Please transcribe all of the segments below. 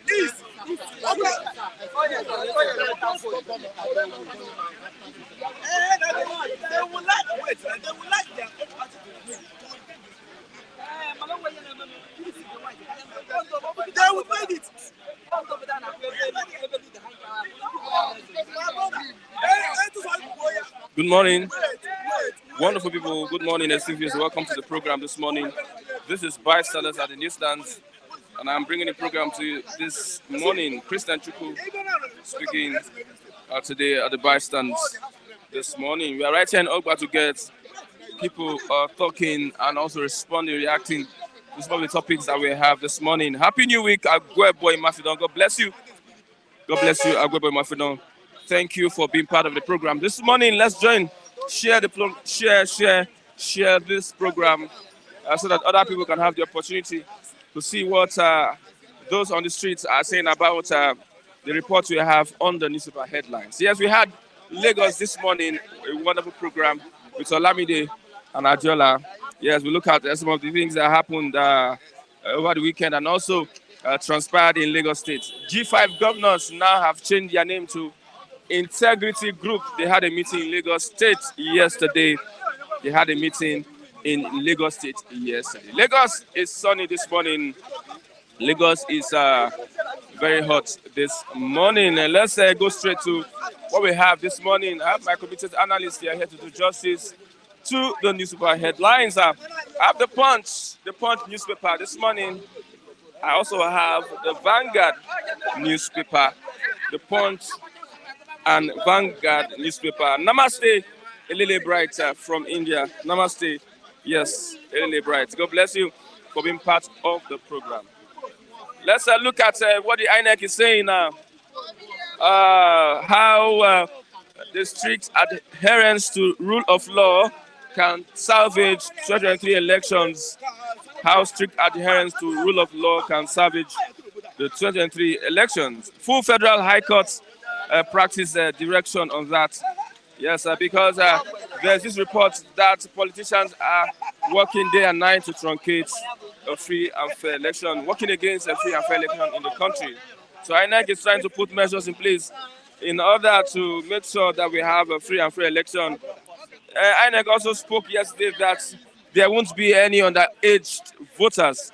Good morning, wonderful people. Good morning, esteemed. Welcome to the program this morning. This is Bystanders at the Newsstands, and I'm bringing the program to you this morning. Christian Chuku speaking today at the Bystanders this morning. We are right here in Ogba to get people talking and also responding, reacting to some of the topics that we have this morning. Happy New Week, Agweboy Mafidon. God bless you. God bless you, Agweboy Mafidon. Thank you for being part of the program this morning. Let's join, share this program so that other people can have the opportunity to see what those on the streets are saying about the report we have on the newspaper headlines. Yes, we had Lagos this morning, a wonderful program with Olamide and Adiola. Yes, we look at some of the things that happened over the weekend and also transpired in Lagos State. G5 governors now have changed their name to Integrity Group. They had a meeting in Lagos State yesterday. Lagos is sunny this morning. Lagos is very hot this morning. And let's go straight to what we have this morning. I have my committed analysts here to do justice to the newspaper headlines. I have the Punch newspaper this morning. I also have the Vanguard newspaper, the Punch and Vanguard newspaper. Namaste, Elele Bright from India. Namaste. Yes, Elele Bright. God bless you for being part of the program. Let's look at what the INEC is saying now. How the strict adherence to rule of law can salvage 2023 elections. How strict adherence to rule of law can salvage the 2023 elections. Full Federal High Court practice direction on that. Yes, because there's this report that politicians are working day and night to truncate a free and fair election, working against a free and fair election in the country. So INEC is trying to put measures in place in order to make sure that we have a free and fair election. INEC also spoke yesterday that there won't be any underaged voters.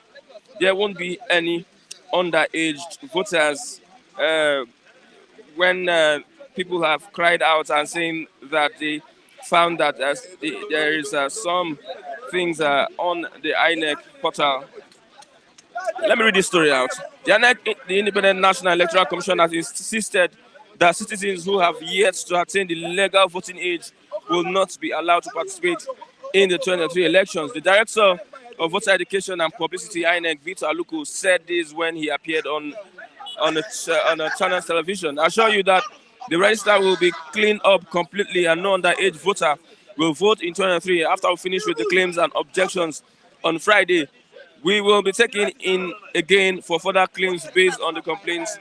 There won't be any underaged voters. When people have cried out and saying that they found that there is some things on the INEC portal. Let me read this story out. The INEC, the Independent National Electoral Commission, has insisted that citizens who have yet to attain the legal voting age will not be allowed to participate in the 2023 elections. The Director of Voter Education and Publicity, INEC, Victor Aluko, said this when he appeared on a channel's television. I assure you that the register will be cleaned up completely and no underage voter will vote in 2023. After we finish with the claims and objections on Friday, we will be taking in again for further claims based on the complaints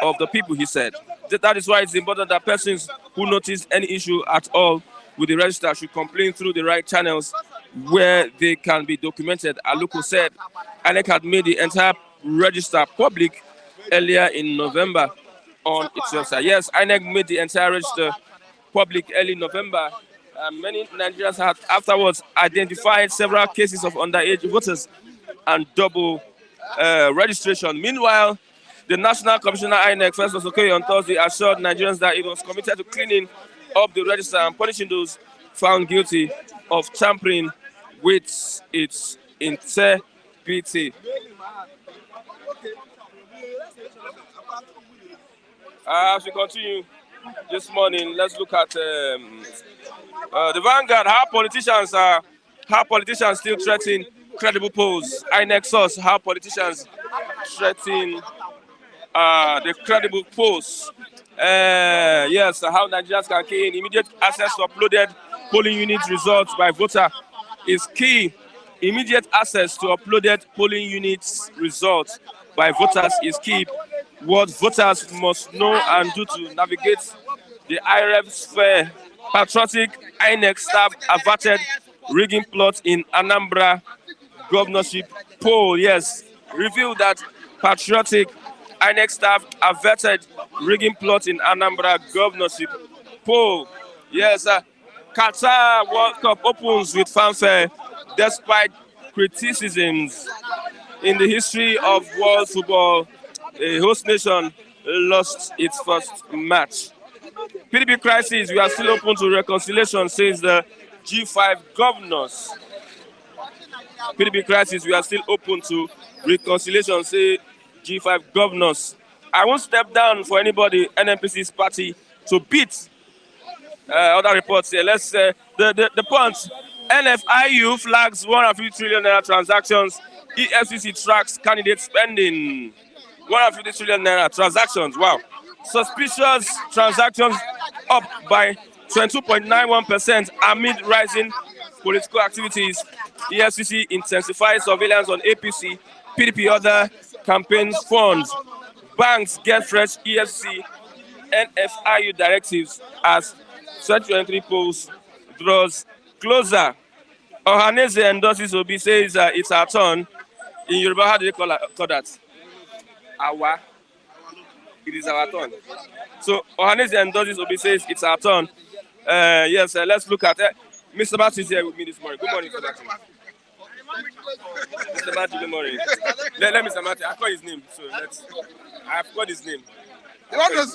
of the people, he said. That is why it's important that persons who notice any issue at all with the register should complain through the right channels where they can be documented. Aluko said INEC had made the entire register public earlier in November on its website. Yes, INEC made the entire register public early November. Many Nigerians had afterwards identified several cases of underage voters and double registration. Meanwhile, the National Commissioner INEC, Festus Okoye, on Thursday assured Nigerians that it was committed to cleaning up the register and punishing those found guilty of tampering with its integrity. As we continue this morning, let's look at the Vanguard. How politicians still threaten credible polls. INEC source, how politicians threaten the credible polls. Yes, how Nigerians can gain immediate access to uploaded polling unit results by voter is key. Immediate access to uploaded polling units results by voters is key. What voters must know and do to navigate the IREF sphere. Patriotic INEC staff averted rigging plot in Anambra governorship poll. Yes, revealed that patriotic INEC staff averted rigging plot in Anambra governorship poll. Yes, Qatar World Cup opens with fanfare despite criticisms. In the history of world football, a host nation lost its first match. PDP crisis, we are still open to reconciliation, says the G5 governors. PDP crisis, we are still open to reconciliation, say G5 governors. I won't step down for anybody, NNPC's party, to beat other reports here. Let's the point. NFIU flags 150 trillion naira transactions. EFCC tracks candidate spending. 150 trillion naira transactions. Wow. Suspicious transactions up by 22.91% amid rising political activities. EFCC intensifies surveillance on APC, PDP, other campaign funds. Banks get fresh EFCC NFIU directives as 2023 polls draws closer. Ohanaeze Endorses Obi says it's our turn. In Yoruba, how do they call that? Awa. It is our turn. So Ohanaeze Endorses Obi says it's our turn. Yes, let's look at it. Mr. Matthew is here with me this morning. Good morning, Mr. Matthew. Mr. Matthew, good morning. Let Mr. Matthew, I call his name. So I forgot his name. You want to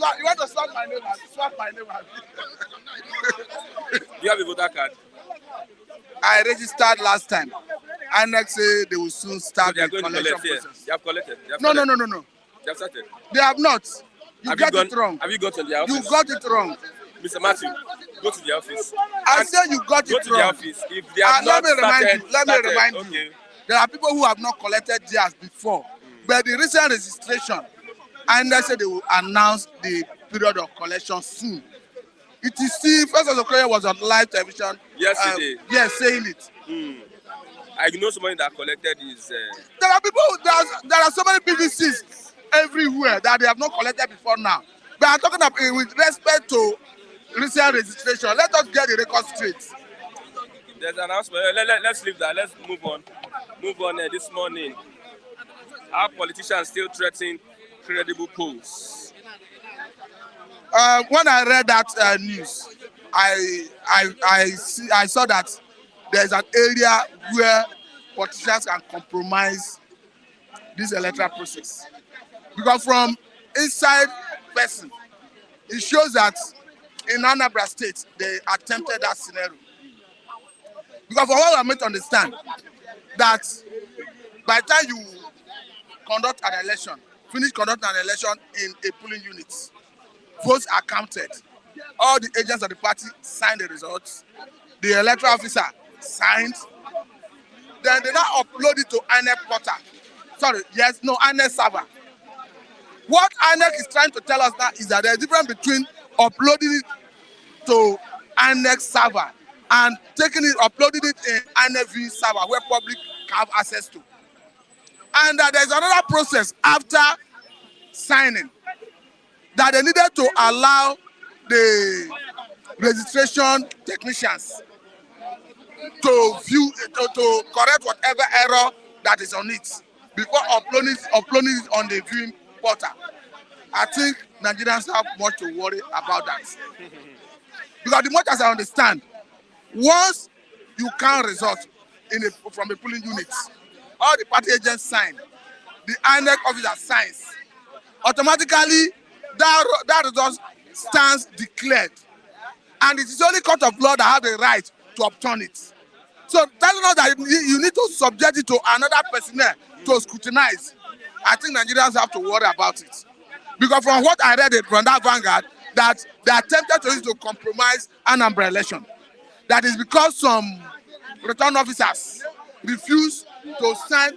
swap my name? Swap my name. Do you have a voter card? I registered last time. INEC say they will soon start so the collection process. You have collected? No. You have started? They have not. You got it wrong. Have you gone to the office? You got it wrong. Mr. Matthew, go to the office. I said you got it wrong. Go to the office. If they have not let me remind you. There are people who have not collected theirs before. But the recent registration, INEC said they will announce the period of collection soon. It is still, First of October was on live television. Yesterday. Yes, saying it. I know somebody that collected his... There are people, there are so many PVCs everywhere that they have not collected before now. But I'm talking about with respect to recent registration. Let us get the record straight. There's an announcement. Let's leave that. Let's move on. Move on this morning. Our politicians still threatening credible polls. When I read that news, I saw that there's an area where politicians can compromise this electoral process. Because from inside person, it shows that in Anambra State, they attempted that scenario. Because for what I'm meant to understand, that by the time you conduct an election, finish conducting an election in a polling unit, votes are counted. All the agents of the party sign the results. The electoral officer signed. Then they now upload it to INEC portal. INEC server. What INEC is trying to tell us now is that there's a difference between uploading it to INEC server and uploading it in INEC server where public have access to. And there's another process after signing that they needed to allow the registration technicians to view, to correct whatever error that is on it before uploading it on the viewing portal. I think Nigerians have much to worry about that. Because the much as I understand, once you count results from a polling unit, all the party agents sign, the INEC officer signs, automatically that result stands declared. And it is only court of law that have the right to upturn it. So telling us that you need to subject it to another personnel to scrutinize, I think Nigerians have to worry about it. Because from what I read from that Vanguard, that they attempted to compromise Anambra election. That is because some return officers refused to sign,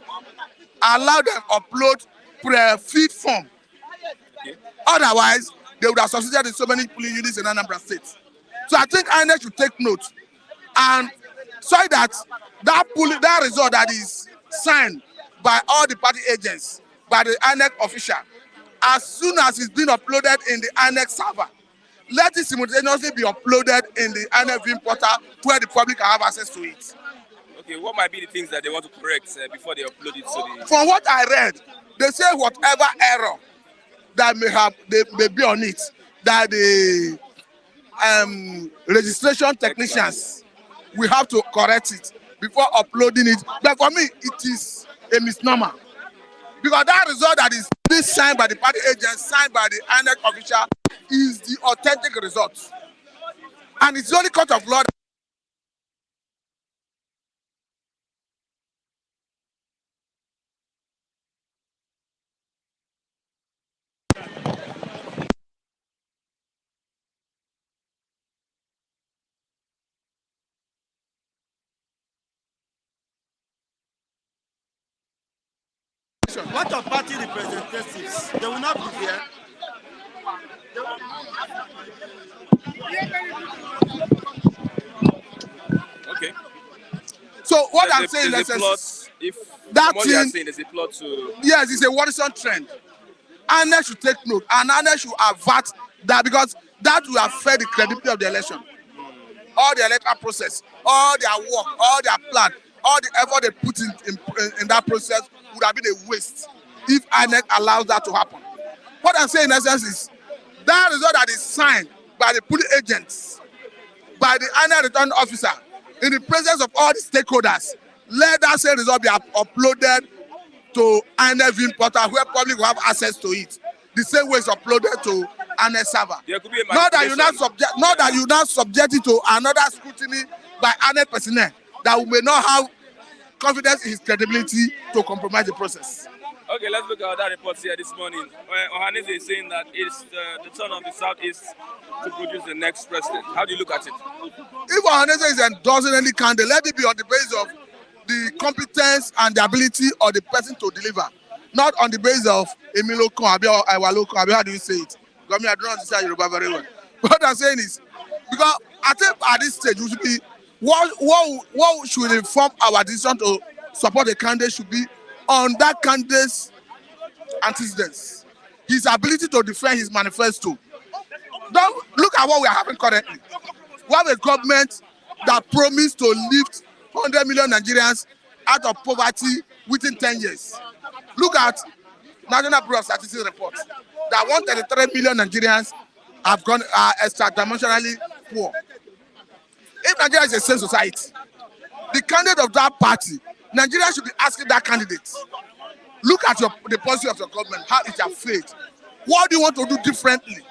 allow them upload pre-filled form. Otherwise, they would have succeeded in so many polling units in Anambra State. So I think INEC should take note and so that result that is signed by all the party agents, by the INEC official, as soon as it's been uploaded in the INEC server, let it simultaneously be uploaded in the INEC viewing portal where the public can have access to it. Okay, what might be the things that they want to correct before they upload it to the... From what I read, they say whatever error that they may be on it, that the registration technicians will have to correct it before uploading it. But for me, it is a misnomer. Because that result that is signed by the party agent, signed by the INEC official, is the authentic result. And it's the only court of law. What of party representatives? They will not be there. Okay. So what I'm saying is that thing, there's a plot to... Yes, it's a worrisome trend. INEC should take note, and INEC should avert that, because that will affect the credibility of the election. All the electoral process, all their work, all their plan, all the effort they put in that process would have been a waste if INEC allows that to happen. What I'm saying in essence is that result that is signed by the polling agents, by the INEC returning officer, in the presence of all the stakeholders, let that same result be uploaded to INEC viewing portal where public will have access to it. The same way it's uploaded to INEC server. Not that you not subject it to another scrutiny by INEC personnel that we may not have confidence in his credibility to compromise the process. Okay, let's look at that report here this morning. Ohanaeze is saying that it's the turn of the Southeast to produce the next president. How do you look at it? If Ohanaeze is endorsing any candidate, let it be on the basis of the competence and the ability of the person to deliver, not on the basis of Emilokon or Iwalokon. How do you say it? Because I don't understand Yoruba very well. What I'm saying is, because I think at this stage, we should be, what should inform our decision to support a candidate should be on that candidate's antecedents, his ability to defend his manifesto. Don't look at what we are having currently. We have a government that promised to lift 100 million Nigerians out of poverty within 10 years. Look at National Bureau of Statistics report that 133 million Nigerians have gone extra-dimensionally poor. If Nigeria is a sane society, the candidate of that party, Nigeria should be asking that candidate, look at the policy of your government, how it has failed. What do you want to do differently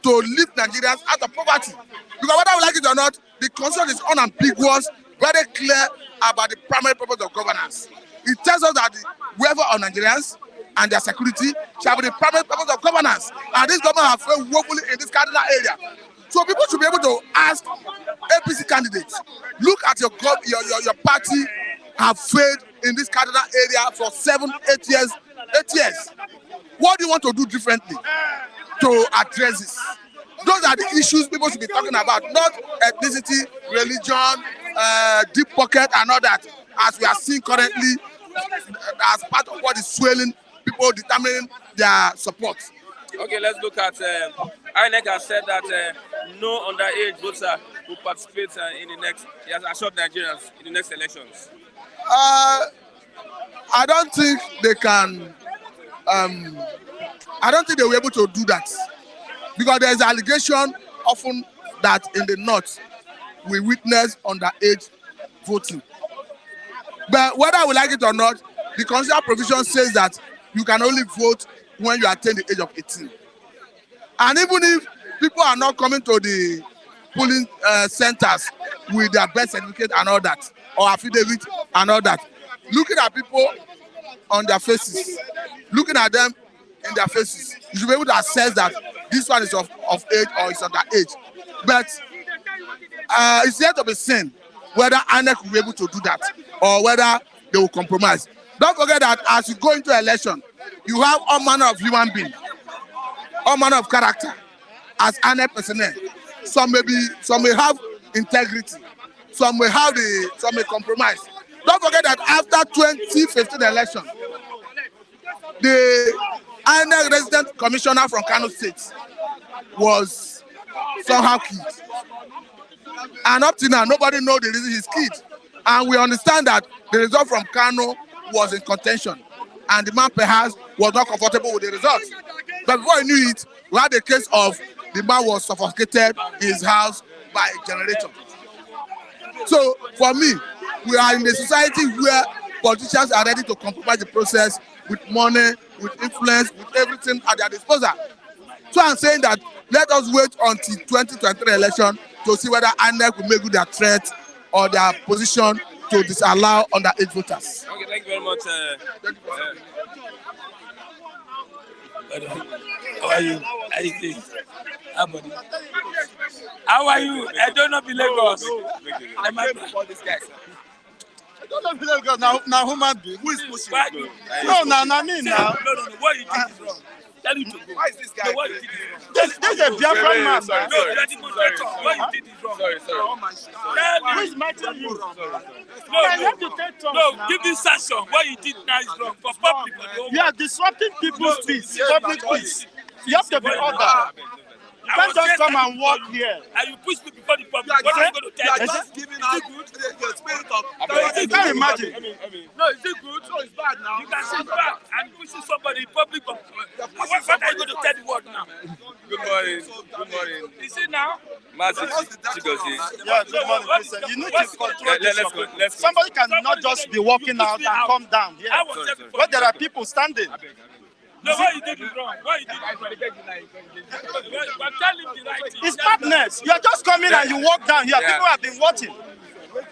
to lift Nigerians out of poverty? Because whether we like it or not, the constitution is unambiguous, very clear about the primary purpose of governance. It tells us that the welfare of Nigerians and their security shall be the primary purpose of governance. And this government has failed woefully in this cardinal area. So people should be able to ask APC candidates, look at your party have failed in this cardinal area for 8 years. What do you want to do differently to address this? Those are the issues people should be talking about, not ethnicity, religion, deep pocket and all that, as we are seeing currently as part of what is swelling people determining their support. Okay, let's look at INEC has said that no underage voter will participate in the next. He has assured Nigerians in the next elections. I don't think they can. I don't think they were able to do that, because there is allegation often that in the north we witness underage voting. But whether we like it or not, the constitutional provision says that you can only vote when you attain the age of 18. And even if people are not coming to the polling centers with their birth certificate and all that, or affidavit and all that, looking at people on their faces, looking at them in their faces, you should be able to assess that this one is of age or is underage. But it's yet to be seen whether INEC will be able to do that or whether they will compromise. Don't forget that as you go into election, you have all manner of human beings, all manner of character as INEC personnel. Some may have integrity, some may compromise. Don't forget that after 2015 election, the INEC resident commissioner from Kano State was somehow killed. And up to now, nobody knows the reason he's killed. And we understand that the result from Kano was in contention. And the man perhaps was not comfortable with the results. But before he knew it, we had a case of the man was suffocated in his house by a generator. So for me, we are in a society where politicians are ready to compromise the process with money, with influence, with everything at their disposal. So I'm saying that let us wait until 2023 election to see whether INEC will make good their threat or their position to disallow underage voters. Okay, thank you very much. How are you? How you doing? How are you? I don't know the Lagos. I'm here for this guy. I don't know Lagos now human being. Who is pushing? No, me now. No. What you did is wrong. Tell him to go. Why is this guy? No, what you did is wrong. There's a Biafran man. No, you are the moderator. What you did is wrong. Who is matching you? No, give this sanction. What you did now is wrong. For public. You are disrupting people's peace, public peace. You have to be ordered. You can't just come and walk here. And you push me before the public. What are you going to tell me? Just giving out the spirit of. You can't imagine. No, is it good? So it's bad now. You can sit back and pushing somebody in public. What are you going to tell the world now? Good morning. Good morning. You see now? Master Chigozie. Yeah, good morning, Christian. You need to control this. Let's go. Somebody cannot just be walking out and come down here. But there are people standing. No, what you did is wrong. What you did is wrong. But tell him the right thing. It's madness. You are just coming and you walk down here. Yeah. People have been watching.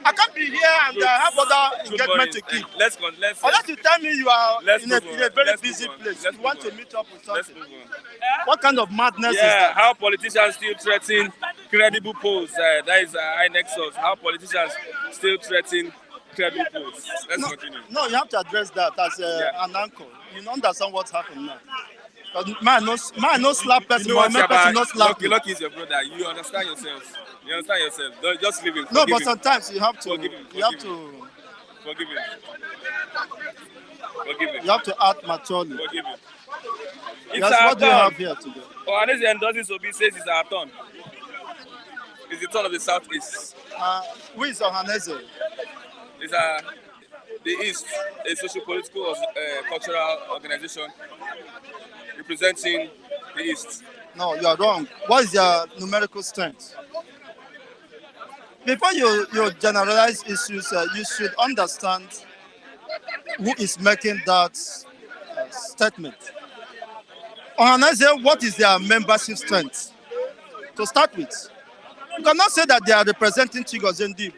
I can't be here and have other Good engagement morning. to keep. Let's Unless you tell me you are Let's in a move on. very Let's busy move on. place. Let's You want move to meet up with Let's something. move on. What kind of madness is Yeah, that? how politicians still threaten credible polls. That is INEC source. How politicians still threaten credible polls. Let's continue. No, you have to address that as an uncle. You understand what's happening now. Man, no slap person. You know what, person no slap me. Lucky is your brother. You understand yourself. You understand yourself. Don't just leave him. No, Forgive but him. sometimes you have to. Forgive him. You have to. Forgive him. Forgive him. You have to act maturely. Forgive him. It's Yes, our what do you turn. have here today? Ohanaeze Endorses Obi says it's our turn. It's the turn of the Southeast. Who is Ohanaeze? It's the East, a socio-political cultural organization representing the East. No, you are wrong. What is your numerical strength? Before you generalize issues, you should understand who is making that statement. Ohanaeze, what is their membership strength? To start with, you cannot say that they are representing Chigozie Ndigbo.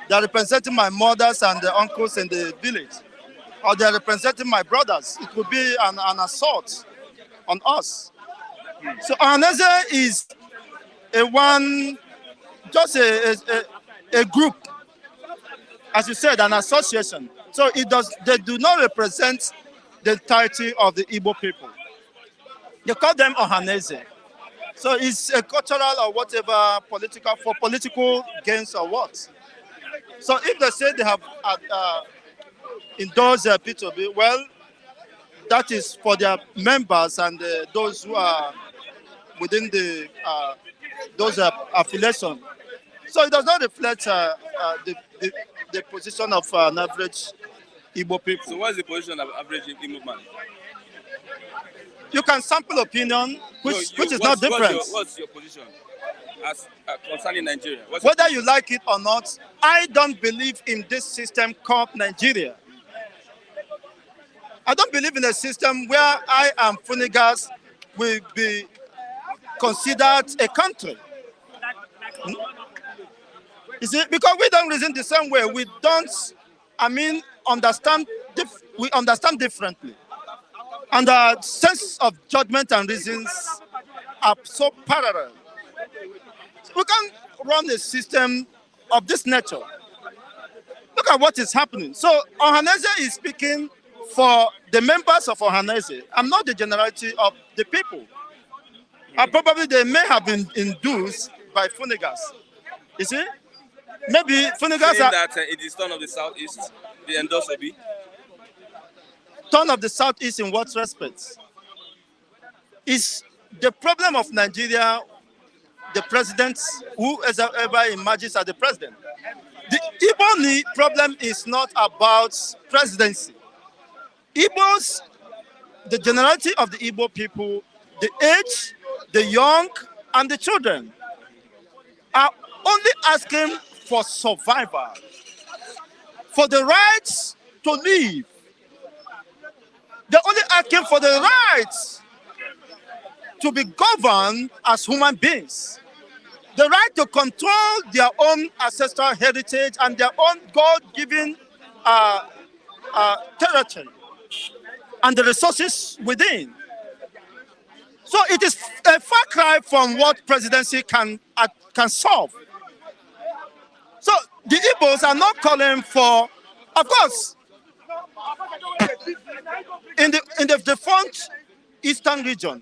They are representing my mothers and the uncles in the village, or they are representing my brothers. It would be an assault on us. So Ohanaeze is just a group, as you said, an association. So they do not represent the entirety of the Igbo people. They call them Ohanaeze. So it's a cultural or whatever political gains or what. So if they say they have endorsed P2B, well, that is for their members and those who are within the those affiliation. So it does not reflect the position of an average Igbo people. So what is the position of average Igbo man? You can sample opinion, which is not different. What's your position as concerning Nigeria? Whether you like it or not, I don't believe in this system called Nigeria. I don't believe in a system where I am Funigas will be considered a country. You see, because we don't reason the same way. We don't, understand. We understand differently. And our sense of judgment and reasons are so parallel. We can't run a system of this nature. Look at what is happening. So Ohanaeze is speaking for the members of Ohanaeze. I'm not the generality of the people. Probably they may have been induced by Funigas. You see? Maybe Funigas saying that it is turn of the Southeast, the endorse Obi. Turn of the Southeast in what respect? Is the problem of Nigeria the president who ever emerges as the president? The Igbo problem is not about presidency. Igbos the generality of the Igbo people, the aged, the young, and the children, are only asking for survival, for the rights to live. They're only asking for the rights to be governed as human beings, the right to control their own ancestral heritage and their own God-given territory and the resources within. So it is a far cry from what presidency can solve. So the Igbos are not calling for, of course, in the defunct eastern region,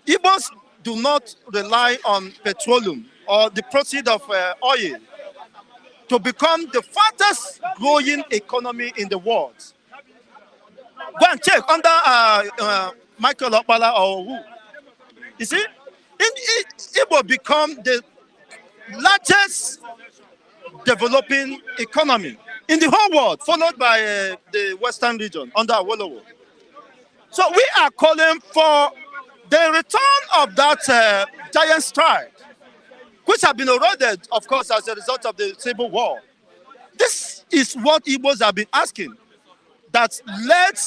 Igbos do not rely on petroleum or the proceeds of oil to become the fastest growing economy in the world. Go and check under Michael Okpala or who. You see, Igbo become the largest developing economy in the whole world, followed by the western region under Awolowo. So we are calling for the return of that giant stride, which have been eroded, of course, as a result of the civil war. This is what Igbos have been asking, that led,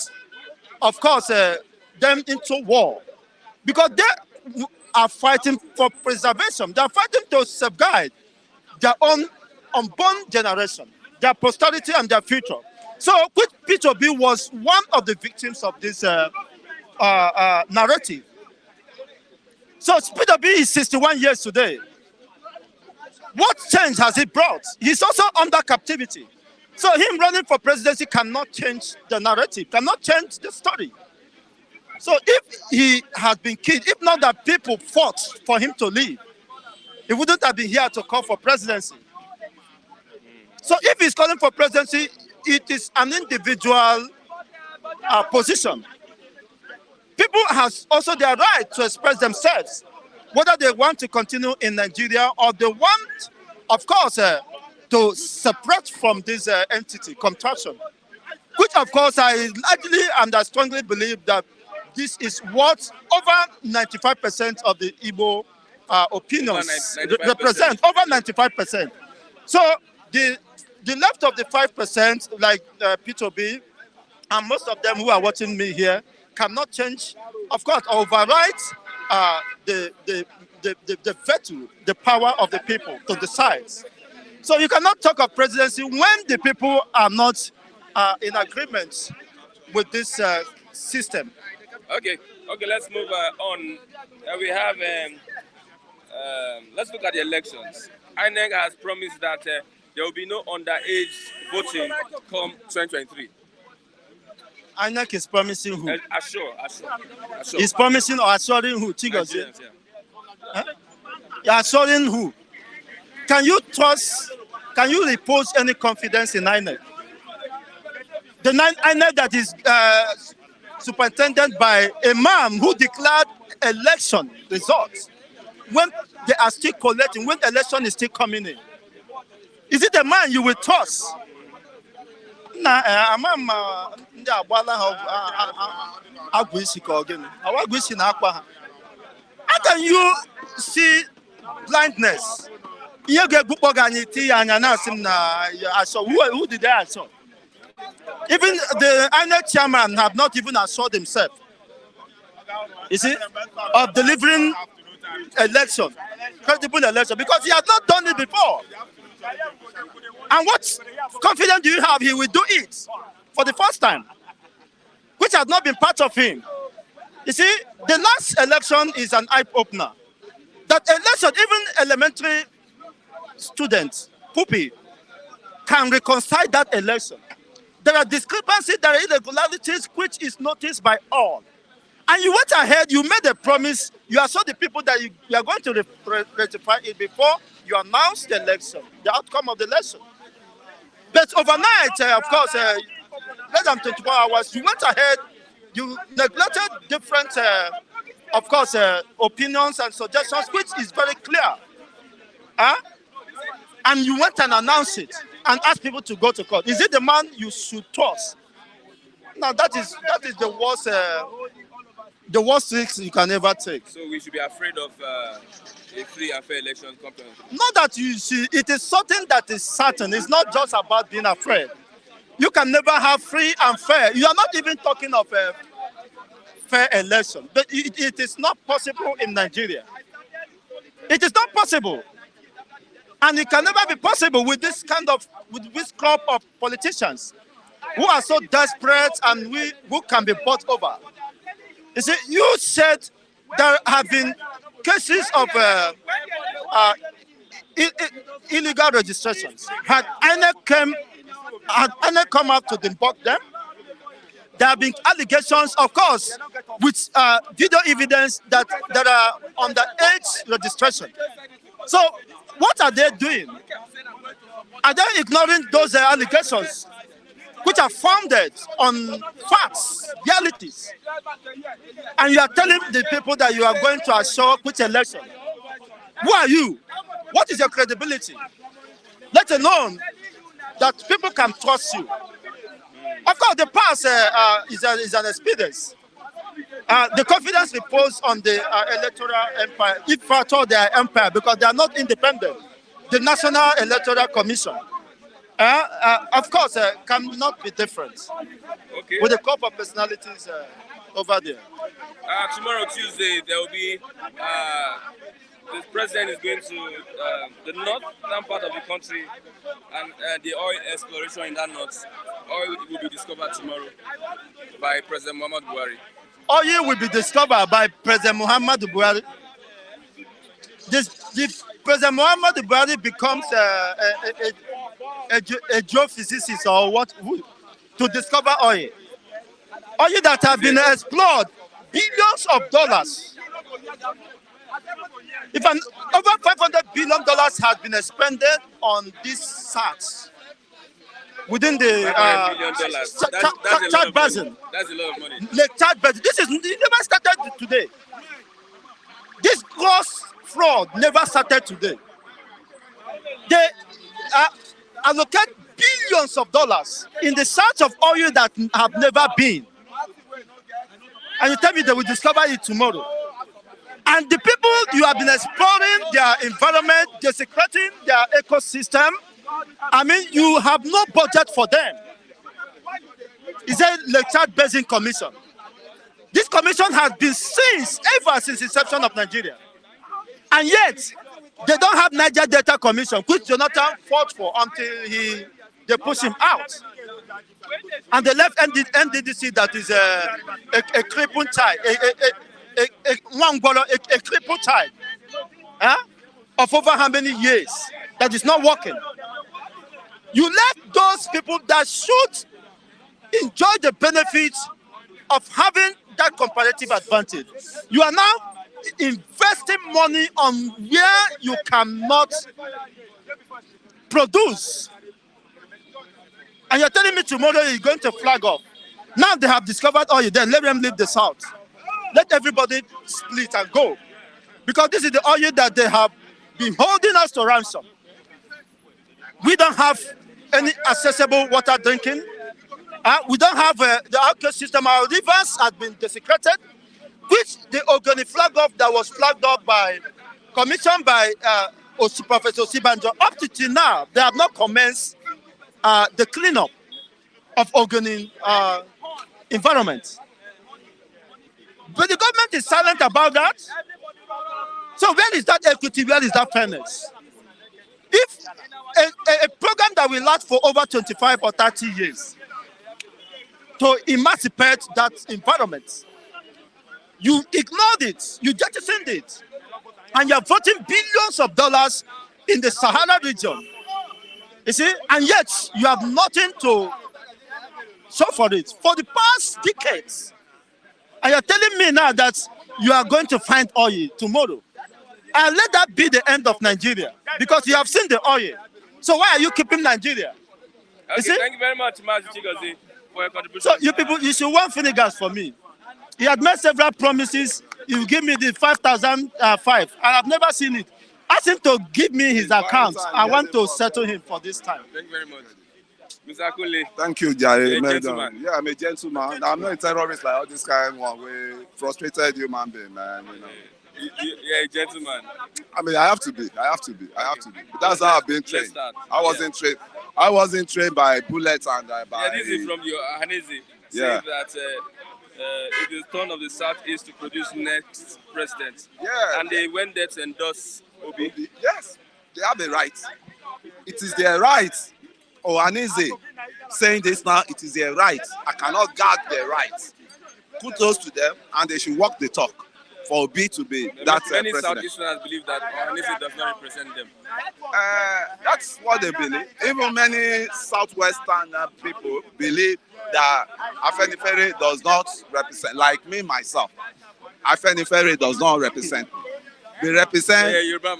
of course, them into war, because they are fighting for preservation. They are fighting to safeguard their own unborn generation, their posterity and their future. So, Peter Obi was one of the victims of this narrative. So, Peter Obi is 61 years today. What change has he brought? He's also under captivity. So, him running for presidency cannot change the narrative, cannot change the story. So, if he had been killed, if not that people fought for him to leave, he wouldn't have been here to call for presidency. So if he's calling for presidency, it is an individual position. People have also their right to express themselves, whether they want to continue in Nigeria or they want, of course, to separate from this entity, contraction, which, of course, I largely and I strongly believe that this is what over 95% of the Igbo opinions represent, over 95%. So the left of the 5%, like Peter Obi, and most of them who are watching me here, cannot change, of course, override the veto, the power of the people to decide. So you cannot talk of presidency when the people are not in agreement with this system. Okay, let's move on. We have, let's look at the elections. INEC has promised that there will be no underage voting come 2023. INEC is promising who? Assure. He's promising or assuring who? Nigerians, yeah. Huh? You're assuring who? Can you trust, can you repose any confidence in INEC? The INEC that is superintended by a man who declared election results when they are still collecting, when the election is still coming in. Is it a man you will trust? How can you see blindness? Who did they assure? Even the INEC chairman have not even assured himself, you see, of delivering election, credible election, because he has not done it before. And what confidence do you have he will do it for the first time, which has not been part of him? You see, the last election is an eye-opener. That election, even elementary students, puppy, can reconcile that election. There are discrepancies, there are irregularities, which is noticed by all. And you went ahead, you made a promise, you assured the people that you are going to rectify it before you announce the election, the outcome of the election. But overnight, of course, less than 24 hours, you went ahead, you neglected different, of course, opinions and suggestions, which is very clear. And you went and announced it and asked people to go to court. Is it the man you should trust? Now that is the worst the worst risk you can ever take. So we should be afraid of a free and fair election coming. Not that you see, it is something that is certain. It's not just about being afraid. You can never have free and fair. You are not even talking of a fair election. But it is not possible in Nigeria. It is not possible. And it can never be possible with this crop of politicians who are so desperate and who can be bought over. You see, you said there have been cases of illegal registrations. Had INEC come out to debunk them? There have been allegations, of course, with video evidence that there are underage registration. So, what are they doing? Are they ignoring those allegations, which are founded on facts, realities? And you are telling the people that you are going to assure which election? Who are you? What is your credibility? Let alone that people can trust you. Of course, the past is an experience. The confidence reposed on the electoral empire, if at all they are empire, because they are not independent. The National Electoral Commission, of course, cannot be different. Okay. With a couple of personalities over there. Tomorrow, Tuesday, there will be the president is going to the northern part of the country, and the oil exploration in that north. Oil will be discovered tomorrow by President Muhammadu Buhari. Oil will be discovered by President Muhammadu Buhari. The President Muhammadu Buhari becomes a geophysicist or what to discover oil. Oil that have been explored, billions of dollars. If over $500 billion has been expended on this search within the Chad Basin. That's a lot of money. Lake Chad Basin. It never started today. This gross fraud never started today. They allocate billions of dollars in the search of oil that have never been. And you tell me they will discover it tomorrow. And the people you have been exploring their environment, desecrating their ecosystem, I mean, you have no budget for them. It's a Lake Chad Basin Commission. This commission has been ever since the inception of Nigeria. And yet, they don't have Niger Delta Commission, which Jonathan fought for until they push him out. And they left NDDC that is a crippled child, a crippled child of over how many years that is not working. You left those people that should enjoy the benefits of having that comparative advantage. You are now investing money on where you cannot produce. And you're telling me tomorrow you're going to flag off. Now they have discovered oil, then let them leave the south. Let everybody split and go. Because this is the oil that they have been holding us to ransom. We don't have any accessible water drinking. We don't have the outlet system. Our rivers have been desecrated, which the Ogoni flag off that was flagged up commissioned by Professor Sibanjo. Up to till now, they have not commenced the cleanup of Ogoni environment. But the government is silent about that. So where is that equity? Where is that fairness? If a program that will last for over 25 or 30 years to emancipate that environment, you ignored it, you jettisoned it, and you're voting billions of dollars in the Sahara region. You see, and yet you have nothing to show for it for the past decades. And you're telling me now that you are going to find oil tomorrow. And let that be the end of Nigeria, because you have seen the oil. So why are you keeping Nigeria? Okay, thank you very much, Mazi Chigozie, for your contribution. So you people, you should want Finnegas for me. He had made several promises. He will give me the 5,005. I have never seen it. Ask him to give me his account. I want to settle him for this time. Thank you very much. Mr. Kule, Thank you, Jare. you're a gentleman. Yeah, I'm a gentleman. I'm not a terrorist like all this kind of one. We frustrated human being, man. You know. You're a gentleman. I mean, I have to be. But that's how I've been Let's trained. start. I wasn't trained by bullets and by. Yeah, this is from your Ohanaeze. Yeah. Saying that it is turn of the Southeast to produce next president. Yeah. And they went there to endorse Obi. Yes, they have a right. It is their right. Ohanaeze saying this now, it is their right. I cannot guard their right. Kudos to them, and they should walk the talk for Obi to be that Many president. Southeasterners believe that Ohanaeze does not represent them. That's what they believe. Even many Southwestern people believe that Afenifere does not represent, like me myself. Afenifere does not represent me. They represent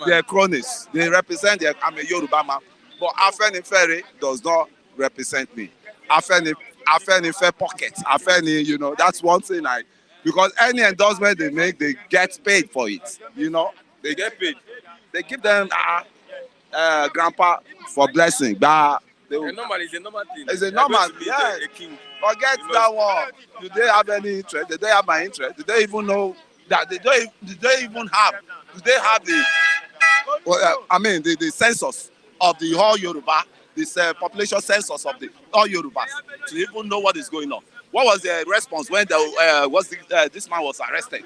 their cronies. They represent I'm a Yoruba man. But Afenifere does not represent me. Afenifere pockets. Afeni, that's one thing because any endorsement they make, they get paid for it. They get paid. They give them grandpa for blessing. But It's a normal thing. It's a normal, yeah. A king. Forget that one. Do they have any interest? Did they have my interest? Did they even know that do they have the the census of the whole Yoruba, this population census of the all Yorubas to even know what is going on? What was the response when this man was arrested?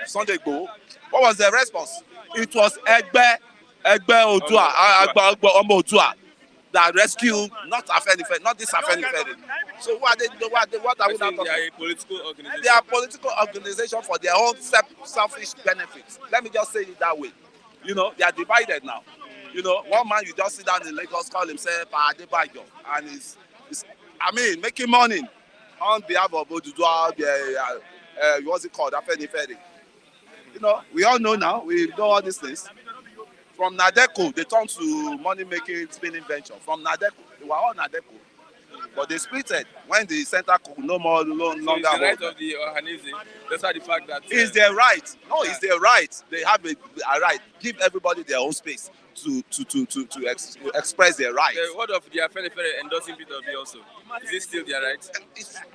Sunday Igbo. What was the response? It was Egbe Odua that rescued not Afenifere, not this Afenifere. So what are we not talking? They are a political organization. They are political organization for their own selfish benefits. Let me just say it that way. They are divided now. One man you just sit down in Lagos call himself Adebayo, and he's making money on behalf of Odudua, what's it called, Afenifere. We all know now. We know all these things. From Nadeco, they turned to money-making spinning venture. From Nadeco, they were all Nadeco. But they splitted when the center could no longer it's the right of the Ohanaeze. That's why the fact that... It's their right. No, it's their right. They have a right. Give everybody their own space to express their right. The word of the Afenifere endorsing Peter Obi also. Is it still their right?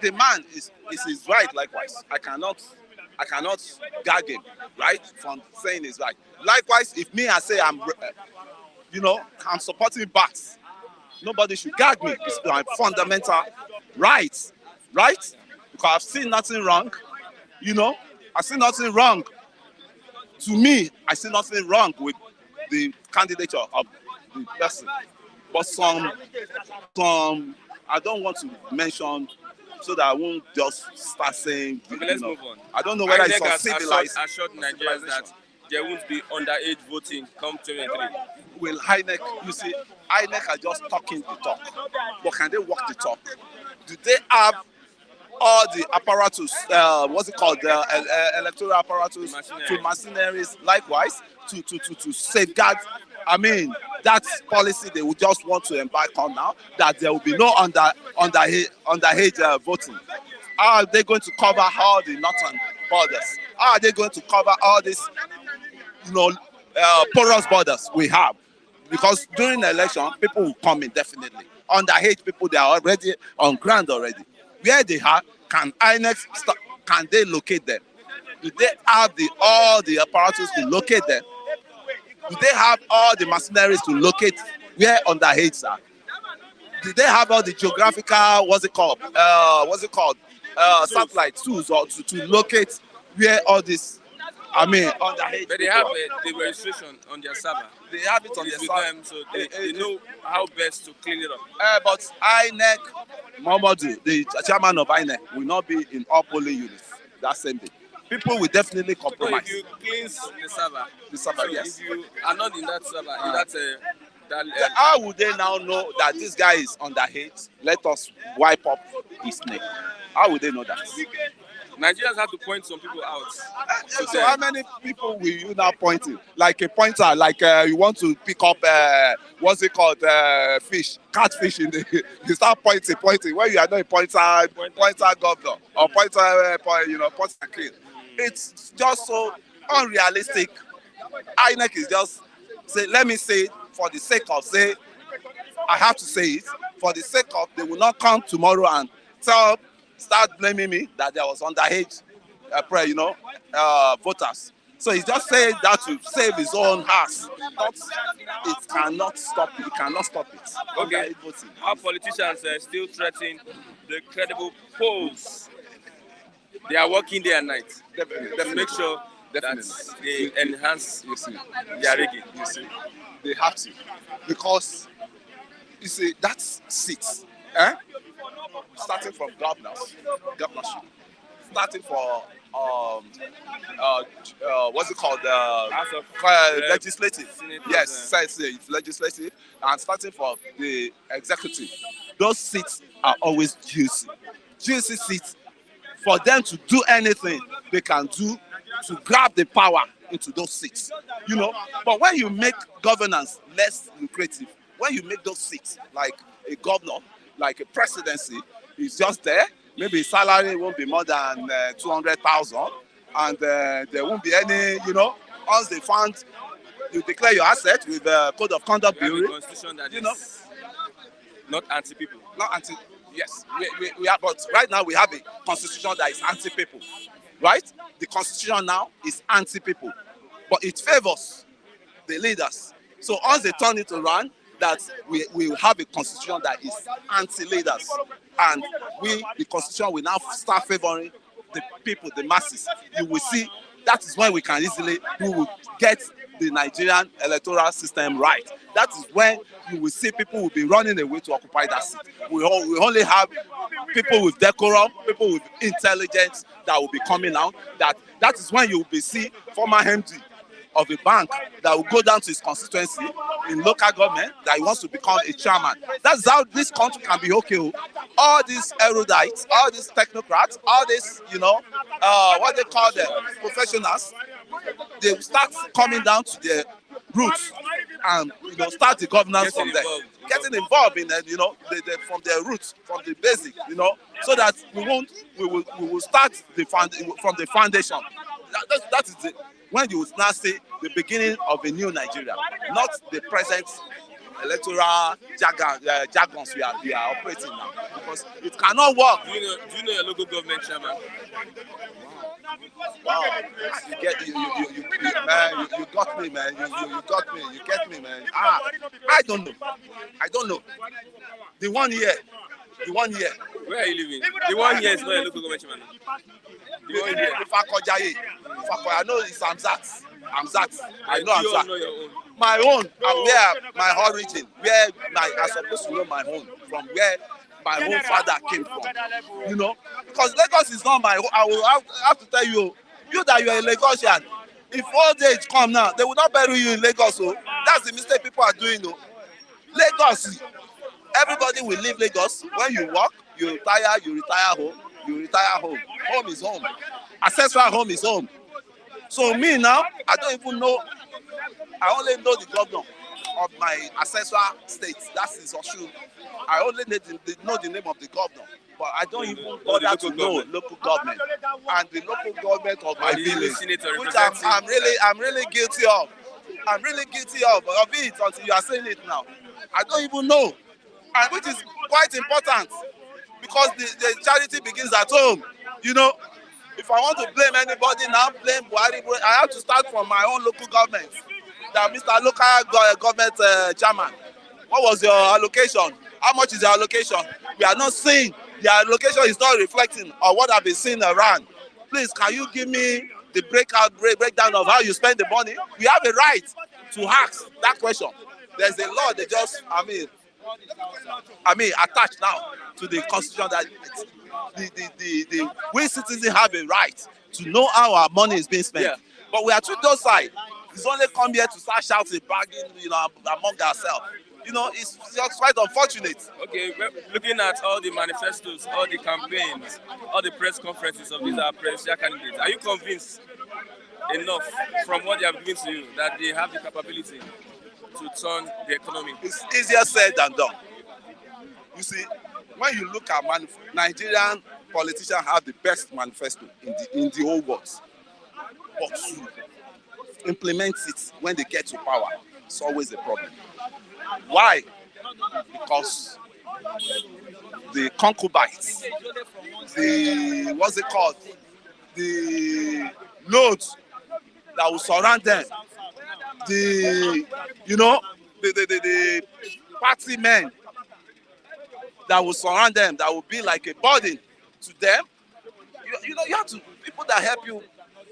The man is his right likewise. I cannot gag him, right, from saying his right. Likewise, if me I say I'm supporting Bats, nobody should gag me. It's my fundamental right? Because I've seen nothing wrong. I see nothing wrong. To me, I see nothing wrong with the candidature of the person. But some I don't want to mention so that I won't just start saying. Okay, let's move on. I don't know whether INEC it's civilized. assured Nigerians that there won't be underage voting come 2023. Will INEC, you see, INEC are just talking the talk. But can they walk the talk? Do they have all the apparatus, what's it called, electoral apparatus, to machineries, likewise, to safeguard, that policy they would just want to embark on now, that there will be no underage voting. How are they going to cover all the northern borders? How are they going to cover all these, porous borders we have? Because during the election, people will come in definitely. Underage people, they are already on ground already. Where they are, can they locate them? Do they have all the apparatus to locate them? Do they have all the mercenaries to locate where underage are? Do they have all the geographical, satellite tools or to locate where all this, underage? But they have the registration on their server. They have it on their server. Them, so they know how best to clean it up. But INEC, Momodu, the chairman of INEC, will not be in all polling units that same day. People will definitely compromise. So if you cleanse the server, so yes. If you are not in that server, how would they now know that this guy is underage? Let us wipe up his neck. How would they know that? Nigerians have to point some people out. So how many people will you now point to? Like a pointer, like you want to pick up, fish, catfish in the, you start pointing. When you are not a pointer governor or pointer kid. It's just so unrealistic. INEC is just, let me say, for the sake of, I have to say it, for the sake of they will not come tomorrow and start blaming me that there was underage voters. So he just said that to save his own ass. It cannot stop it. It cannot stop it. Okay. Our politicians still threaten the credible polls. They are working day and night. Definitely. To make sure that they enhance their rigging. You see, they have to. Because, you see, that's seats. Starting from governorship, starting for what's it called? Legislative. Yes, it's legislative, and starting for the executive. Those seats are always juicy. Juicy seats. For them to do anything they can do to grab the power into those seats, But when you make governance less lucrative, when you make those seats like a governor, like a presidency, is just there. Maybe his salary won't be more than 200,000, and there won't be any, once they found, you declare your asset with the Code of Conduct Bureau. Constitution that is not anti-people. Not anti. Yes, we have, but right now we have a constitution that is anti-people, right? The constitution now is anti-people, but it favors the leaders. So once they turn it around, that we will have a constitution that is anti-leaders, and the constitution will now start favoring the people, the masses. You will see that is when we will get the Nigerian electoral system right. That is when you will see people will be running away to occupy that seat. We only have people with decorum, people with intelligence that will be coming out. That is when you will see former MD of a bank that will go down to his constituency in local government that he wants to become a chairman. That's how this country can be okay. All these erudites, all these technocrats, all these, what they call them, professionals, they will start coming down to their roots and start the governance from there. Getting involved in from their roots, from the basic, so that we will start from the foundation. That is it. When you now say the beginning of a new Nigeria, not the present electoral jargons we are operating now, because it cannot work. Do you know your local government chairman? Wow, you got me, man. You got me. You get me, man. I don't know. The 1 year. Where are you living? The 1 year is not a local government chairman. The 1 year. I know it's Amzat. I know you Amzat. Know your own? My own, and where my origin, where I'm supposed to know my home, from where my own father came from. Because Lagos is not my home. I will have to tell you that you are a Lagosian. If old age come now, they will not bury you in Lagos. That's the mistake people are doing. Lagos, everybody will leave Lagos. When you work, you retire home. Home is home. Ancestral home is home. So me now, I don't even know. I only know the governor of my ancestral state. That's his Osun. I only know the name of the governor, but I don't even bother to know local government and the local government of my village, which I'm really guilty of. I'm really guilty of it until you are saying it now. I don't even know, and which is quite important because the charity begins at home. If I want to blame anybody now, blame Buhari, I have to start from my own local government. That Mr. Local Government Chairman, what was your allocation? How much is your allocation? We are not seeing. The allocation is not reflecting on what I've been seeing around. Please, can you give me the breakdown of how you spend the money? We have a right to ask that question. There's a law they just, attached now to the constitution that we citizens have a right to know how our money is being spent. Yeah. But we are too docile. It's only come here to start shouting, bragging, among ourselves. It's just quite unfortunate. Okay, looking at all the manifestos, all the campaigns, all the press conferences of these presidential candidates, are you convinced enough from what they have given to you that they have the capability to turn the economy? It's easier said than done. You see, when you look at Nigerian politicians have the best manifesto in the whole world. But to implement it when they get to power, it's always a problem. Why? because the concubines, the what's it called, the loads that will surround them, the the party men that will surround them, that will be like a burden to them. You have to, people that help you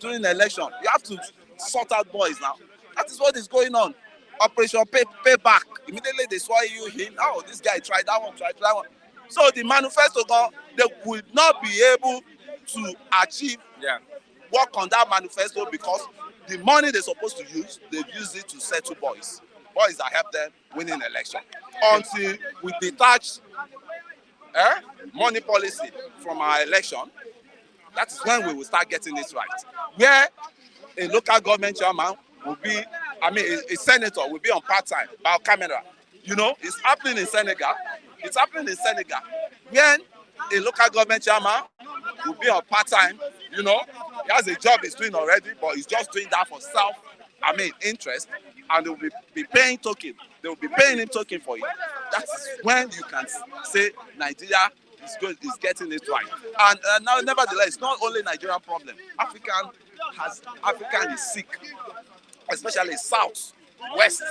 during the election, you have to sort out boys now. That is what is going on. Operation payback. Immediately they swear you in. Oh, this guy tried that one, tried that one. So the manifesto, they will not be able to achieve work on that manifesto because the money they're supposed to use, they've used it to settle boys. Boys that help them winning election. Until we detach money policy from our election, that is when we will start getting this right. Where a local government chairman will be, a senator will be on part-time by camera. It's happening in Senegal. It's happening in Senegal. When a local government chairman will be on part-time, he has a job he's doing already, but he's just doing that for interest, and they will be paying token. They will be paying him token for it. That's when you can say Nigeria is getting it right. And now, nevertheless, it's not only Nigerian problem. African is sick, especially South, West.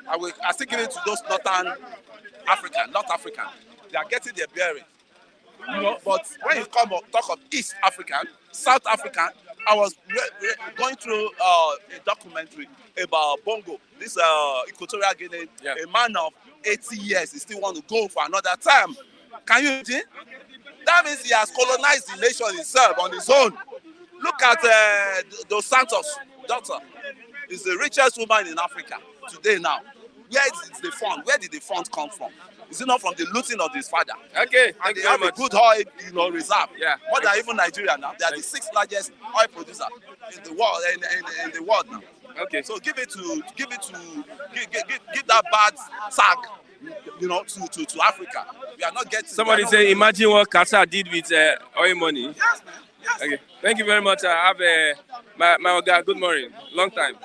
I still give it to those North African. They are getting their bearing. But when you talk of East African, South African, I was going through a documentary about Bongo, this Equatorial Guinea, a man of 80 years, he still want to go for another time. Can you imagine? That means he has colonized the nation himself on his own. Look at Dos Santos' daughter. Is the richest woman in Africa today now. Where is the fund? Where did the fund come from? Is it not from the looting of his father? Okay, and they have a good oil, reserve. Yeah. More than even Nigeria now. They are the 6th largest oil producer in the world. In the world now. Okay. So give that bad sack, to Africa. We are not getting. Somebody say, imagine what Qatar did with oil money. Yes. Okay. Thank you very much. I have my guy. Good morning. Long time.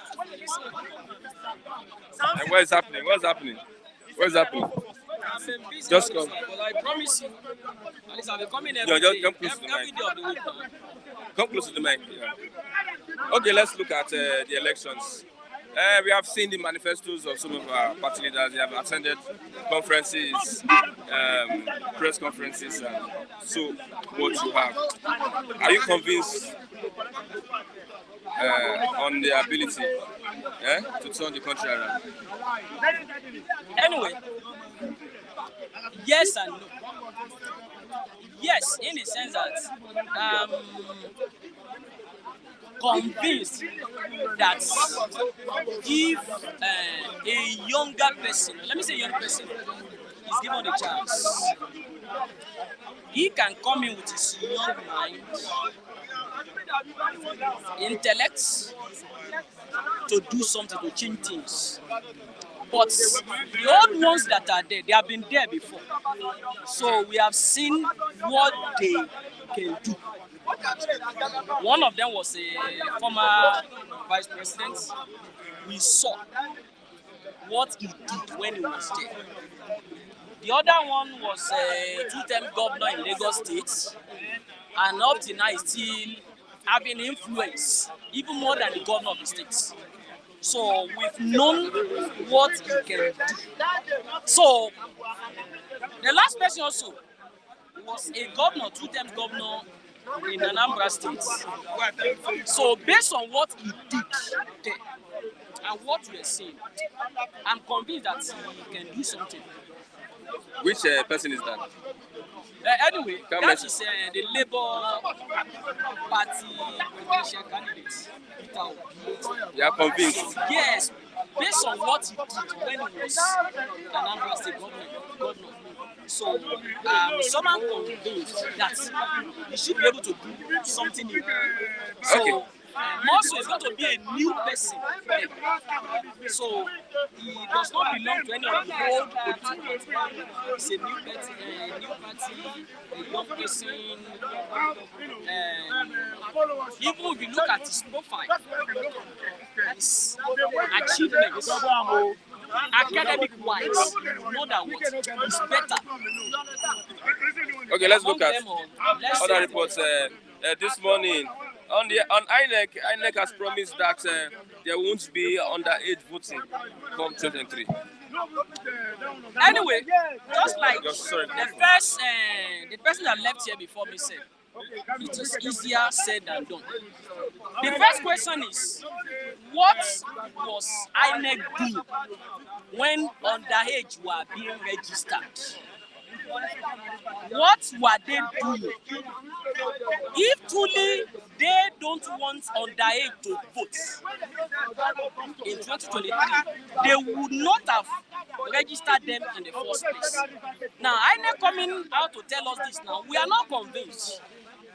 And what is happening? What's happening? Just come. But I promise you, at least I'll be coming Just come close to the every mic. day of the week now. Come close to the mic. Yeah. Okay, let's look at the elections. We have seen the manifestos of some of our party leaders. They have attended conferences, press conferences, and so what you have. Are you convinced on the ability to turn the country around? Anyway, yes and no. Yes, in the sense that convinced that if a younger person, let me say young person, is given a chance, he can come in with his young mind, intellect, to do something, to change things. But the old ones that are there, they have been there before. So we have seen what they can do. One of them was a former vice president. We saw what he did when he was there. The other one was a two-term governor in Lagos State, and up to now he's still having influence, even more than the governor of the state. So we've known what he can do. So the last person also was a governor, two-term governor in Anambra State. So based on what he did there and what we are seeing, I'm convinced that he can do something. Which person is that? Anyway, that is the Labour Party presidential candidate, Peter Obi. You are convinced? Yes, based on what he did when he was Anambra State governor. So, someone convinced that he should be able to do something new. So, okay. More so, it's going to be a new person. So, he does not belong to any of the old political party. It's a new party, a young person. Even if you look at his profile, his achievements, academic-wise, know that what is better. Okay, let's look at Let's other say- reports. This morning, on INEC, INEC has promised that there won't be underage voting come 2023. Anyway, just like Sorry. the person that left here before me said, it is easier said than done. The first question is, what was INEC doing when underage were being registered? What were they doing? If truly they don't want underage to vote in 2023, they would not have registered them in the first place. Now, INEC coming out to tell us this now, we are not convinced.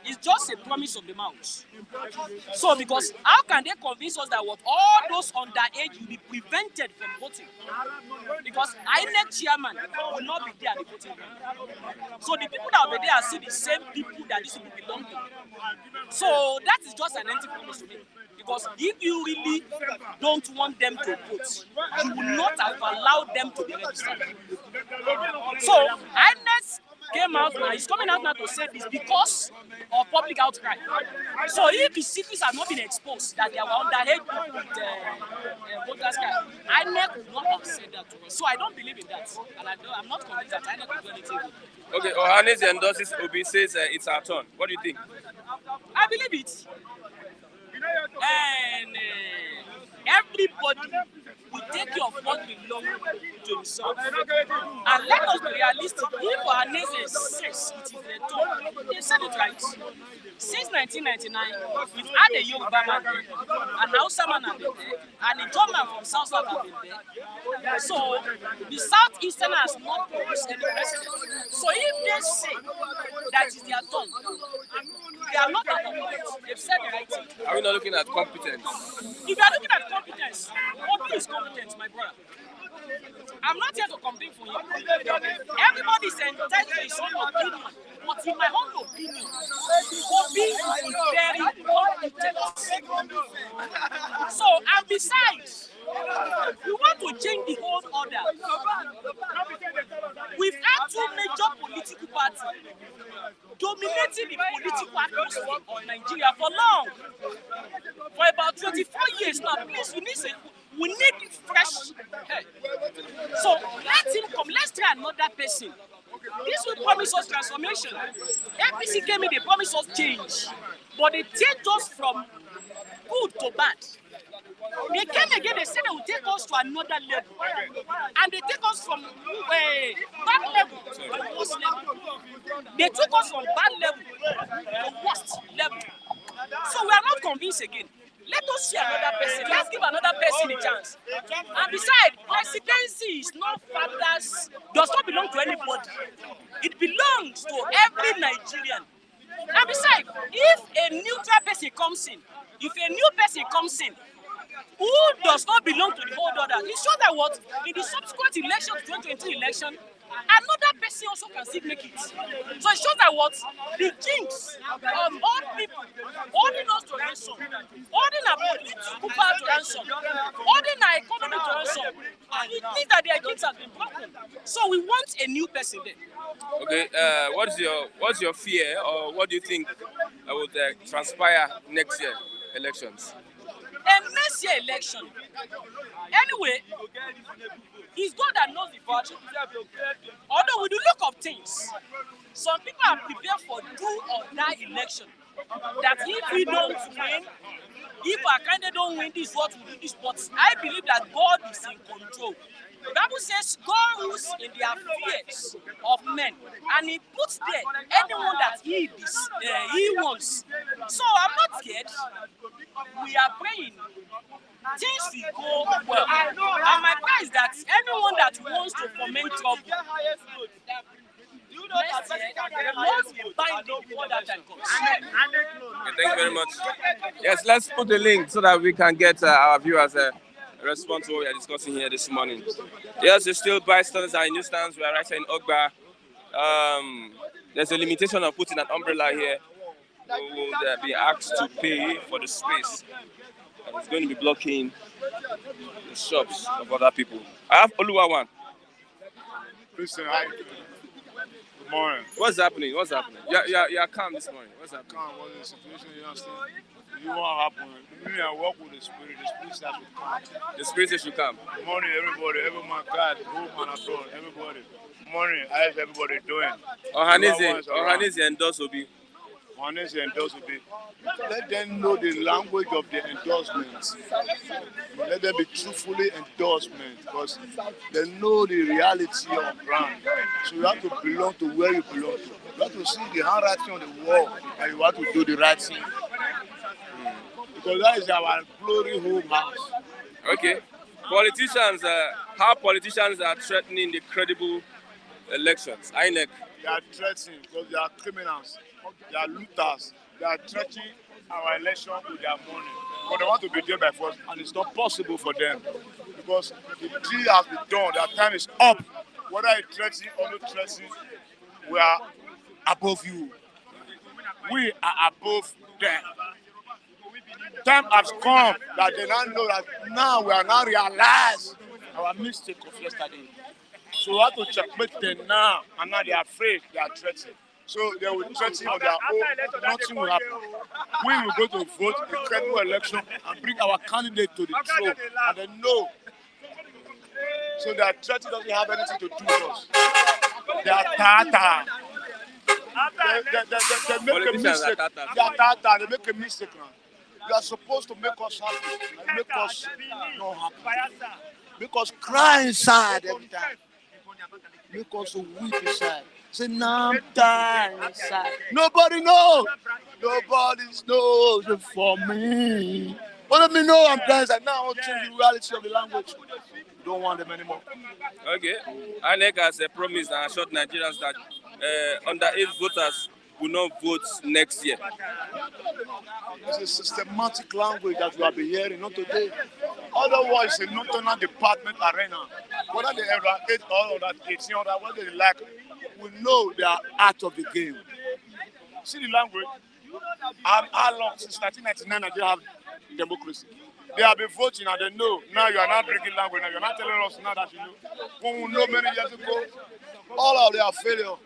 It's just a promise of the mouth. So, because how can they convince us that what all those underage will be prevented from voting? Because INEC chairman will not be there at the voting room. So the people that will be there are still the same people that this people belong to. So that is just an empty promise to me. Because if you really don't want them to vote, you will not have allowed them to be registered. So INEC came out now, he's coming out now to say this because of public outcry. So if the secrets have not been exposed that they were underage with voters card, INEC would not have said that to us. So I don't believe in that, and I'm not convinced that INEC will do anything. Okay, Ohanaeze Endorses Obi says it's our turn. What do you think? I believe it. And everybody will take care of what belongs to himself. And let us be realistic. If Ohanaeze says it is their turn, they said it right. Since 1999, we've had a Yoruba man there, an Hausa man have been there, and a German from South South have been there. So the Southeastern has not produced any president. So if they say that is their turn, they are not at the point. They've said the right thing. Are we not looking at competence? If you are looking at competence, what is competence, my brother? I'm not here to complain for you. Everybody is entitled to his own opinion. But in my own opinion, Obi is very competent. So, and besides, we want to change the whole order. We've had two major political parties dominating the political atmosphere of Nigeria for long. For about 24 years now, please, we need fresh hair. So let him come. Let's try another person. This will promise us transformation. APC came in, they promised us change. But they changed us from good to bad. They came again, they said they will take us to another level. And they take us from bad level to worst level. They took us from bad level to worst level. So we are not convinced again. Let us see another person. Let's give another person a chance. And besides, presidency is not fathers, does not belong to anybody. It belongs to every Nigerian. And besides, if a neutral person comes in, who does not belong to the whole order, it shows that what in the subsequent election, 2023 election, another person also can still make it. So it shows that what the jinx of all people holding us to ransom, holding our political power to ransom, holding our economy to ransom, we think that their jinx has been broken. So we want a new person there. Okay, what's your fear, or what do you think would transpire next year elections? And next year election, anyway, it's God that knows the future. Although with the look of things, some people are prepared for do or die election. That if we don't win, if our candidate don't win this, what we do this. But I believe that God is in control. The Bible says God rules in the affairs of men, and He puts there anyone that He wants. So I'm not scared. We are praying. Things will go well. And my prayer is that anyone that wants to foment trouble, Thank you very much. Yes, let's put the link so that we can get our viewers a response to what we are discussing here this morning. Yes, it's still bystanders are in newsstands. We are right here in Ogba. There's a limitation of putting an umbrella here. We will be asked to pay for the space. And it's going to be blocking the shops of other people. I have Oluwa one. Christian, how you doing? Good morning. What's happening? What's happening? You're calm this morning. What's happening? Come on, what's the situation? You understand? You want to happen. Me, I work with the spirit. The spirit says should come. The spirit says should come. Good morning, everybody. Everyone, God, home and abroad. Everybody. Good morning. How's everybody doing? Ohanaeze Endorses Obi. Ohanaeze Endorses Obi. Let them know the language of the endorsements. Let them be truthfully endorsement because they know the reality of ground. So you have to belong to where you belong to. You have to see the handwriting on the wall and you have to do the right thing. Because that is our glory home house. Okay. Politicians, how politicians are threatening the credible elections. INEC. They are threatening because they are criminals. They are looters. They are threatening our election with their money. But they want to be there by force, and it's not possible for them because the deal has been done. Their time is up. Whether it's threatening or not threatening, we are above you. We are above them. Time has come that they now know that now we are now realize our mistake of yesterday. So we have to checkmate them now, and now they are afraid, they are threatening. So they will threaten on their own, nothing will happen. We will go to vote in a credible election and bring our candidate to the throne, and they know. So their threat doesn't have anything to do with us. They are tata. They make a mistake. They are tata. They make a mistake now. You are supposed to make us happy and make us not happy. Make us cry inside every time. Make us weep inside. Say, now I'm dying inside. Nobody knows. Nobody knows it for me. But let me know I'm dying inside. Now I want to change the reality of the language. We don't want them anymore. Okay. INEC has promised and assured Nigerians that underage voters will not vote next year. It's a systematic language that we have been hearing, not today. Otherwise, it's a national department arena. Whether they ever 8 or that 18 or that, whether they like, we know they are out of the game. See the language? How long? Since 1999, Nigeria have democracy. They have been voting and they know. Now you are not breaking language. Now you are not telling us now that you know. When we know many years ago, all of their failure.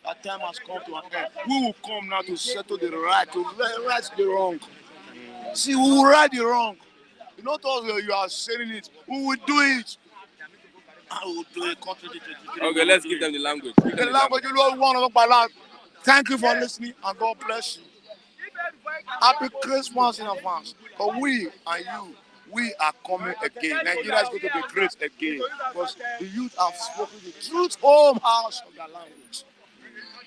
That time has come to an end. We will come now to settle the right, to right the wrong. See, we will right the wrong. You know, you are saying it. We will do it. I will do it. Okay, let's give them the language. The language you don't want to talk about. Thank you for listening and God bless you. Happy Christmas in advance. But we and you, we are coming again. Nigeria is going to be great again because the youth have spoken the truth home house of their language.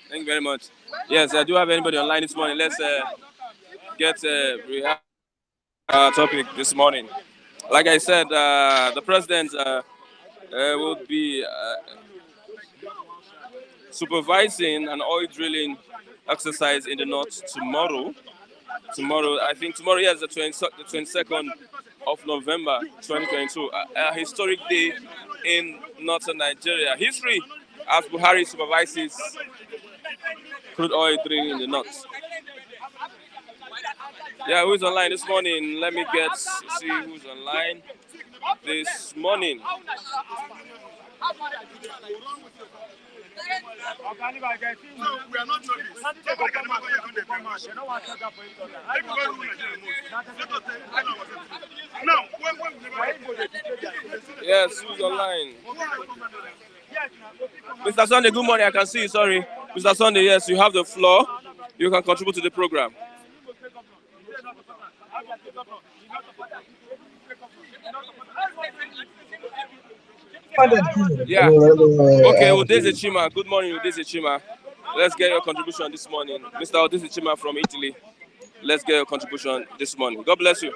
Thank you very much. Yes, I do have anybody online this morning. Let's get our topic this morning. Like I said, the president will be supervising an oil drilling exercise in the north tomorrow. I think tomorrow is the 22nd of November 2022. A historic day in northern Nigeria. History as Buhari supervises crude oil drilling in the north. Yeah, who's online this morning? Let me see who's online this morning. Yes, who's online? Mr. Sunday, good morning. I can see you. Sorry. Mr. Sunday, yes, you have the floor. You can contribute to the program. Yeah. Okay, Ohanaeze Chima. Good morning, Ohanaeze Chima. Let's get your contribution this morning. Mr. Ohanaeze Chima from Italy. Let's get your contribution this morning. God bless you.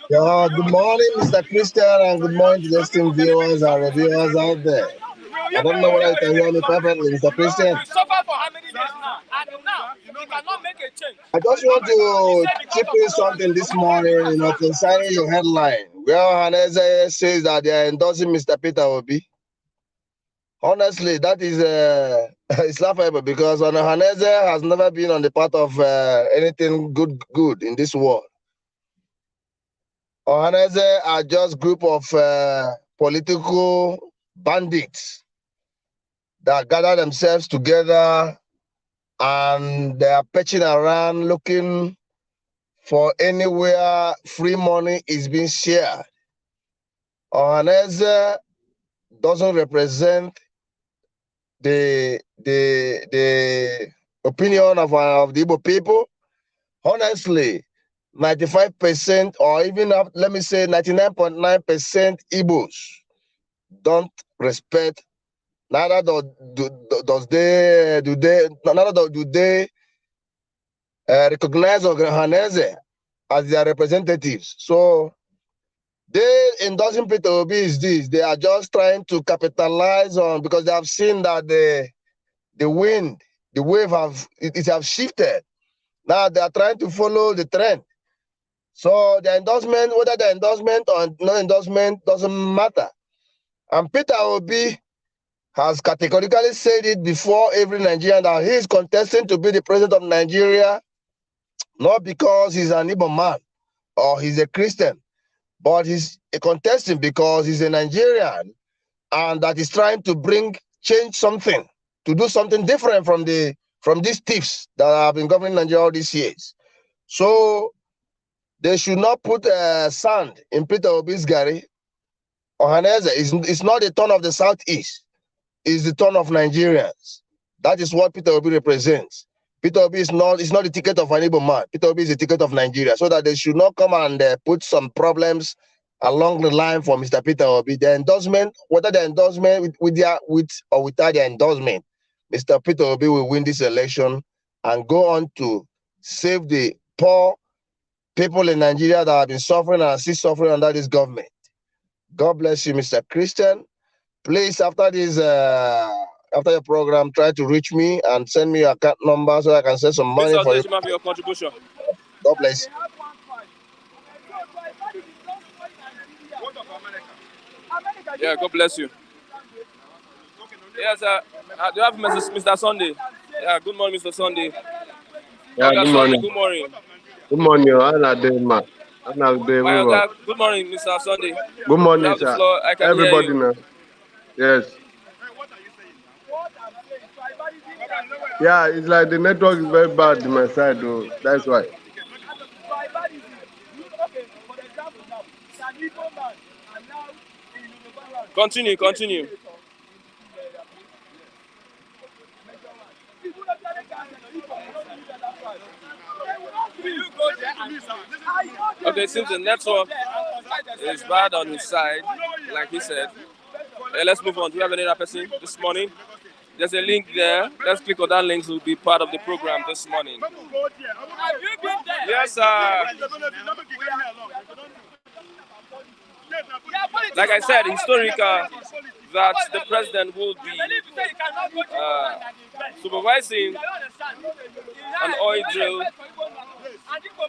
Yeah, good morning, Mr. Christian, and good morning to the esteemed viewers and reviewers out there. I don't know whether you can hear me perfectly, Mr. Christian. You suffer for how many days now? And now you cannot make a change. I just want to chip in something this morning, concerning your headline. Well, Ohanaeze says that they are endorsing Mr. Peter Obi. Honestly, that is it's laughable because Ohanaeze has never been on the part of anything good in this world. Ohanaeze are just group of political bandits that gather themselves together and they are pitching around looking for anywhere free money is being shared. Ohanaeze doesn't represent the opinion of the Igbo people. Honestly, 95% or even let me say 99.9% Igbos don't respect. Neither do they recognize Ohanaeze as their representatives. So they endorsing Peter Obi is this. They are just trying to capitalize on because they have seen that the wind, the wave it have shifted. Now they are trying to follow the trend. So the endorsement, whether the endorsement or no endorsement, doesn't matter. And Peter Obi has categorically said it before every Nigerian that he is contesting to be the president of Nigeria, not because he's an Igbo man or he's a Christian, but he's a contestant because he's a Nigerian and that is trying to change something, to do something different from these thieves that have been governing Nigeria all these years. So they should not put sand in Peter Obi's Gary. Ohanaeze is not the turn of the Southeast. It's the turn of Nigerians. That is what Peter Obi represents. Peter Obi is not the ticket of an Igbo man. Peter Obi is the ticket of Nigeria. So that they should not come and put some problems along the line for Mr. Peter Obi. The endorsement, whether the endorsement with or without the endorsement, Mr. Peter Obi will win this election and go on to save the poor people in Nigeria that have been suffering and still suffering under this government. God bless you, Mr. Christian. Please, after this, after your program, try to reach me and send me your account number so I can send some money for you. For your contribution. God bless you. Yeah, God bless you. Yes, do you have Mr. Sunday? Yeah, good morning, Mr. Sunday. Yeah, good morning. Good morning. Good morning. Good morning, Mr. Sunday. Good morning, sir. Floor. I can Everybody hear you. now. Yes. Yeah, it's like the network is very bad on my side, though. That's why. Continue. Okay, since the network is bad on his side, like he said, let's move on. Do you have any other person this morning? There's a link there. Let's click on that link to be part of the program this morning. Yes, like I said, historical that the president will be supervising an oil drill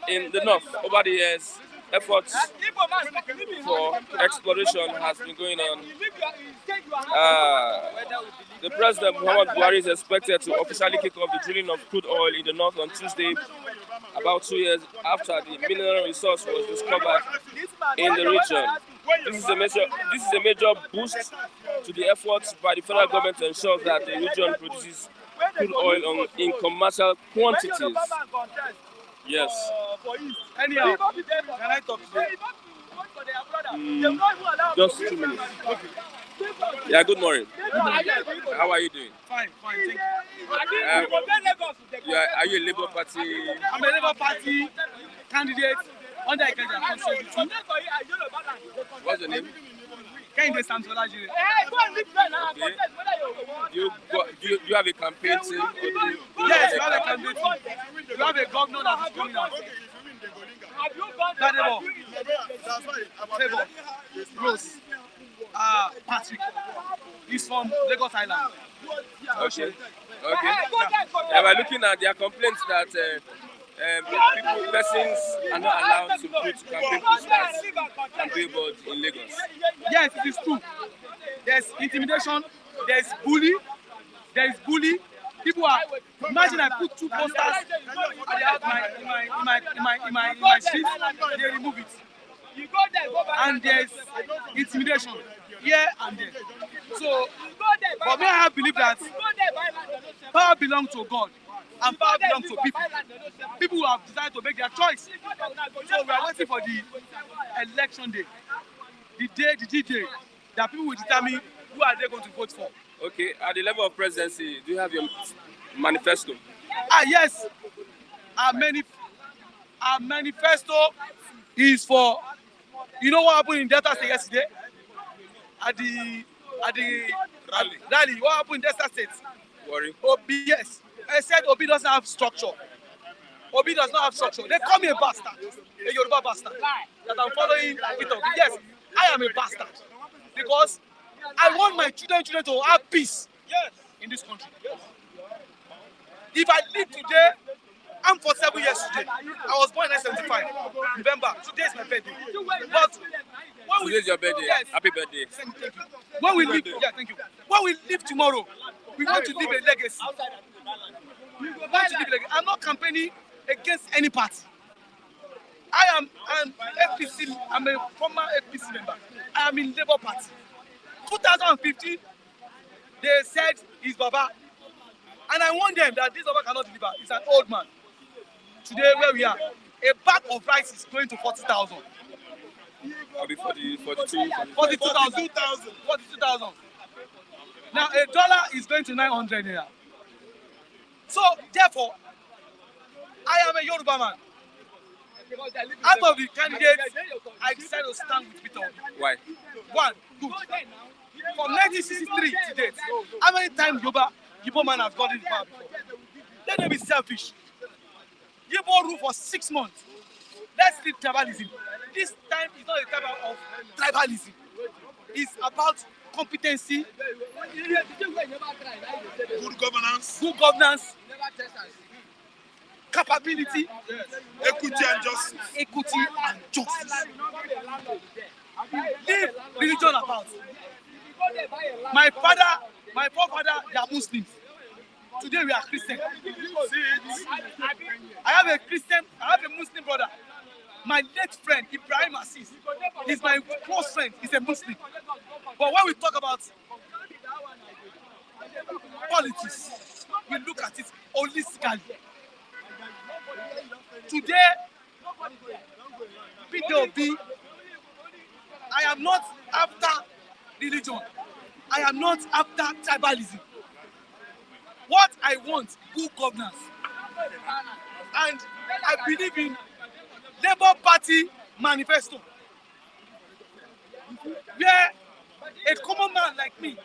in the north. Over the years, efforts for exploration has been going on. The president, Muhammad Buhari, is expected to officially kick off the drilling of crude oil in the north on Tuesday, about 2 years after the mineral resource was discovered in the region. This is a major boost to the efforts by the federal government to ensure that the region produces crude oil in commercial quantities. Yes. Just 2 minutes. Yeah, good morning. How are you doing? Fine, thank you. Are you a Labour Party? I'm a Labour Party candidate under Ikeja. What's your name? Kehinde Samsolaji. Okay. Do you have a campaign team? Yes, we have a campaign team. We have a governor that is coming out. Favor, Rose, Patrick. He's from Lagos Island. Okay. Yeah, we're looking at their complaints that persons are not allowed to put campaign posters and billboards in Lagos. Yes, it is true. There's intimidation. There's bully. People are. Imagine I put 2 posters in my street. They remove it. and there's intimidation here and there. So, but me, I believe that power belongs to God and power belongs to people. People who have decided to make their choice. So we are waiting for the election day, the D-Day, that people will determine who are they going to vote for. Okay, at the level of presidency, do you have your manifesto? Yes, our manifesto is for, you know what happened in Delta State yesterday? At the rally. What happened in Delta State? Worry. Obi, yes. I said Obi doesn't have structure. Obi does not have structure. They call me a bastard, a Yoruba bastard, that I'm following with Obi. Yes, I am a bastard because I want my children to have peace in this country. If I live today, I'm 47 years today. I was born in 1975, November. Today is my birthday. But when Today's your birthday. Yes. Happy birthday. Thank you. When we live, thank you. When we live tomorrow, we want to leave a legacy. We want to leave a legacy. I'm not campaigning against any party. I'm APC. I'm a former APC member. I am in Labour Party. 2015, they said he's Baba. And I warned them that this Baba cannot deliver. He's an old man. Today, where we are, a bag of rice is going to 40,000. I'll be 42,000. 42,000. Now, a dollar is going to 900 naira. So, therefore, I am a Yoruba man. Out of the candidates, I decided to stand with Peter Obi. Why? One, good. From 1963 to date, how many times Igbo man has gotten the power before? Let them be selfish. Igbo rule for 6 months. Let's leave tribalism. This time is not a time of tribalism. It's about competency, good governance, capability, Equity and justice. Leave religion apart. My forefather, they are Muslims. Today we are Christians. I have a Muslim brother. My late friend, Ibrahim Assis, is my close friend. He's a Muslim. But when we talk about politics, we look at it holistically. Today, Peter Obi, I am not after religion. I am not after tribalism. What I want, good governance. And I believe in Labour Party Manifesto, where a common man like me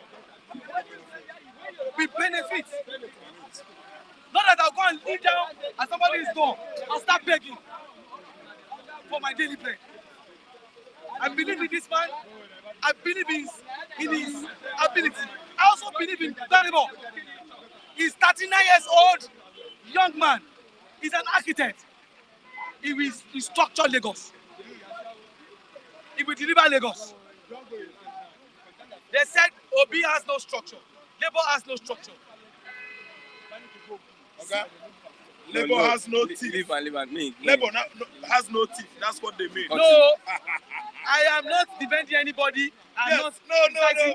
will benefit. Not that I'll go and lead down at somebody's door and start begging for my daily bread. I believe in this man. I believe in his ability. I also believe in Daniel. He's 39 years old, young man. He's an architect. He will structure Lagos. He will deliver Lagos. They said Obi has no structure. Labour has no structure. Okay? Labour has no teeth. Leave and me. Labour has no teeth. That's what they mean. No, I am not defending anybody. I'm not no,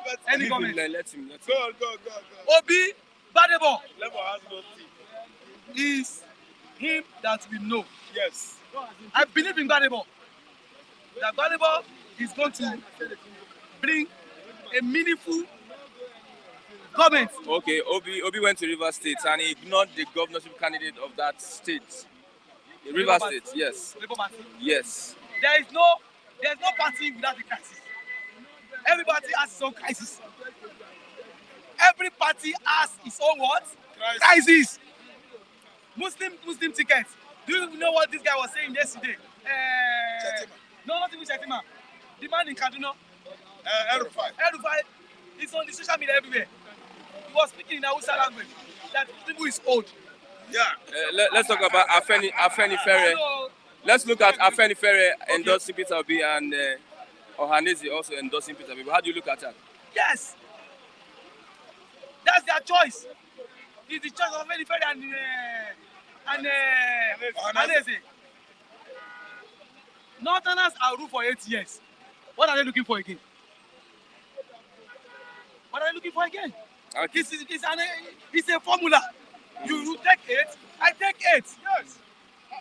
but any government. Let him. Go. Obi Badebo Labour has no teeth. is him that we know. Yes. I believe in Badebo. That Badebo is going to bring a meaningful government. Okay, Obi went to River State and he ignored the governorship candidate of that state. River State, yes. Labour Party. Yes. There's no party without a crisis. Everybody has its own crisis. Every party has its own what? Crisis. Muslim tickets. Do you know what this guy was saying yesterday? No, not even Chetima. The man in Kaduna. Erufai. It's on the social media everywhere. He was speaking in Hausa language. That people is old. Yeah. Let's talk about Afeni Ferre. Let's look at Afeni Ferre endorsing Peter Obi and Ohanaeze also endorsing Peter Obi. How do you look at that? Yes. That's their choice. It's the choice of Afeni Ferre and Ohanaeze. Northerners are ruled for 8 years. What are they looking for again? What are they looking for again? Okay. It's a formula. You take 8, I take 8. Yes.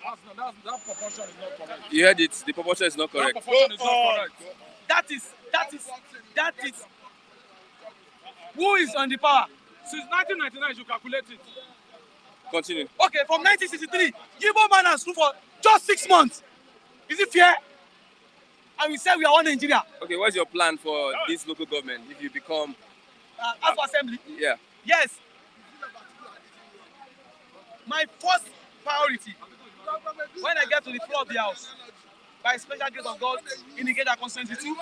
That proportion is not correct. You heard it. The proportion is not correct. That proportion is not correct. That is. Who is on the power? Since 1999, you calculate it. Continue. Okay, from 1963, Igbo man has ruled for just 6 months. Is it fair? And we say we are one Nigeria. Okay, what's your plan for this local government if you become... House of Assembly? Yeah. Yes. My first priority, when I get to the floor of the house, by special grace of God, indicate our consent to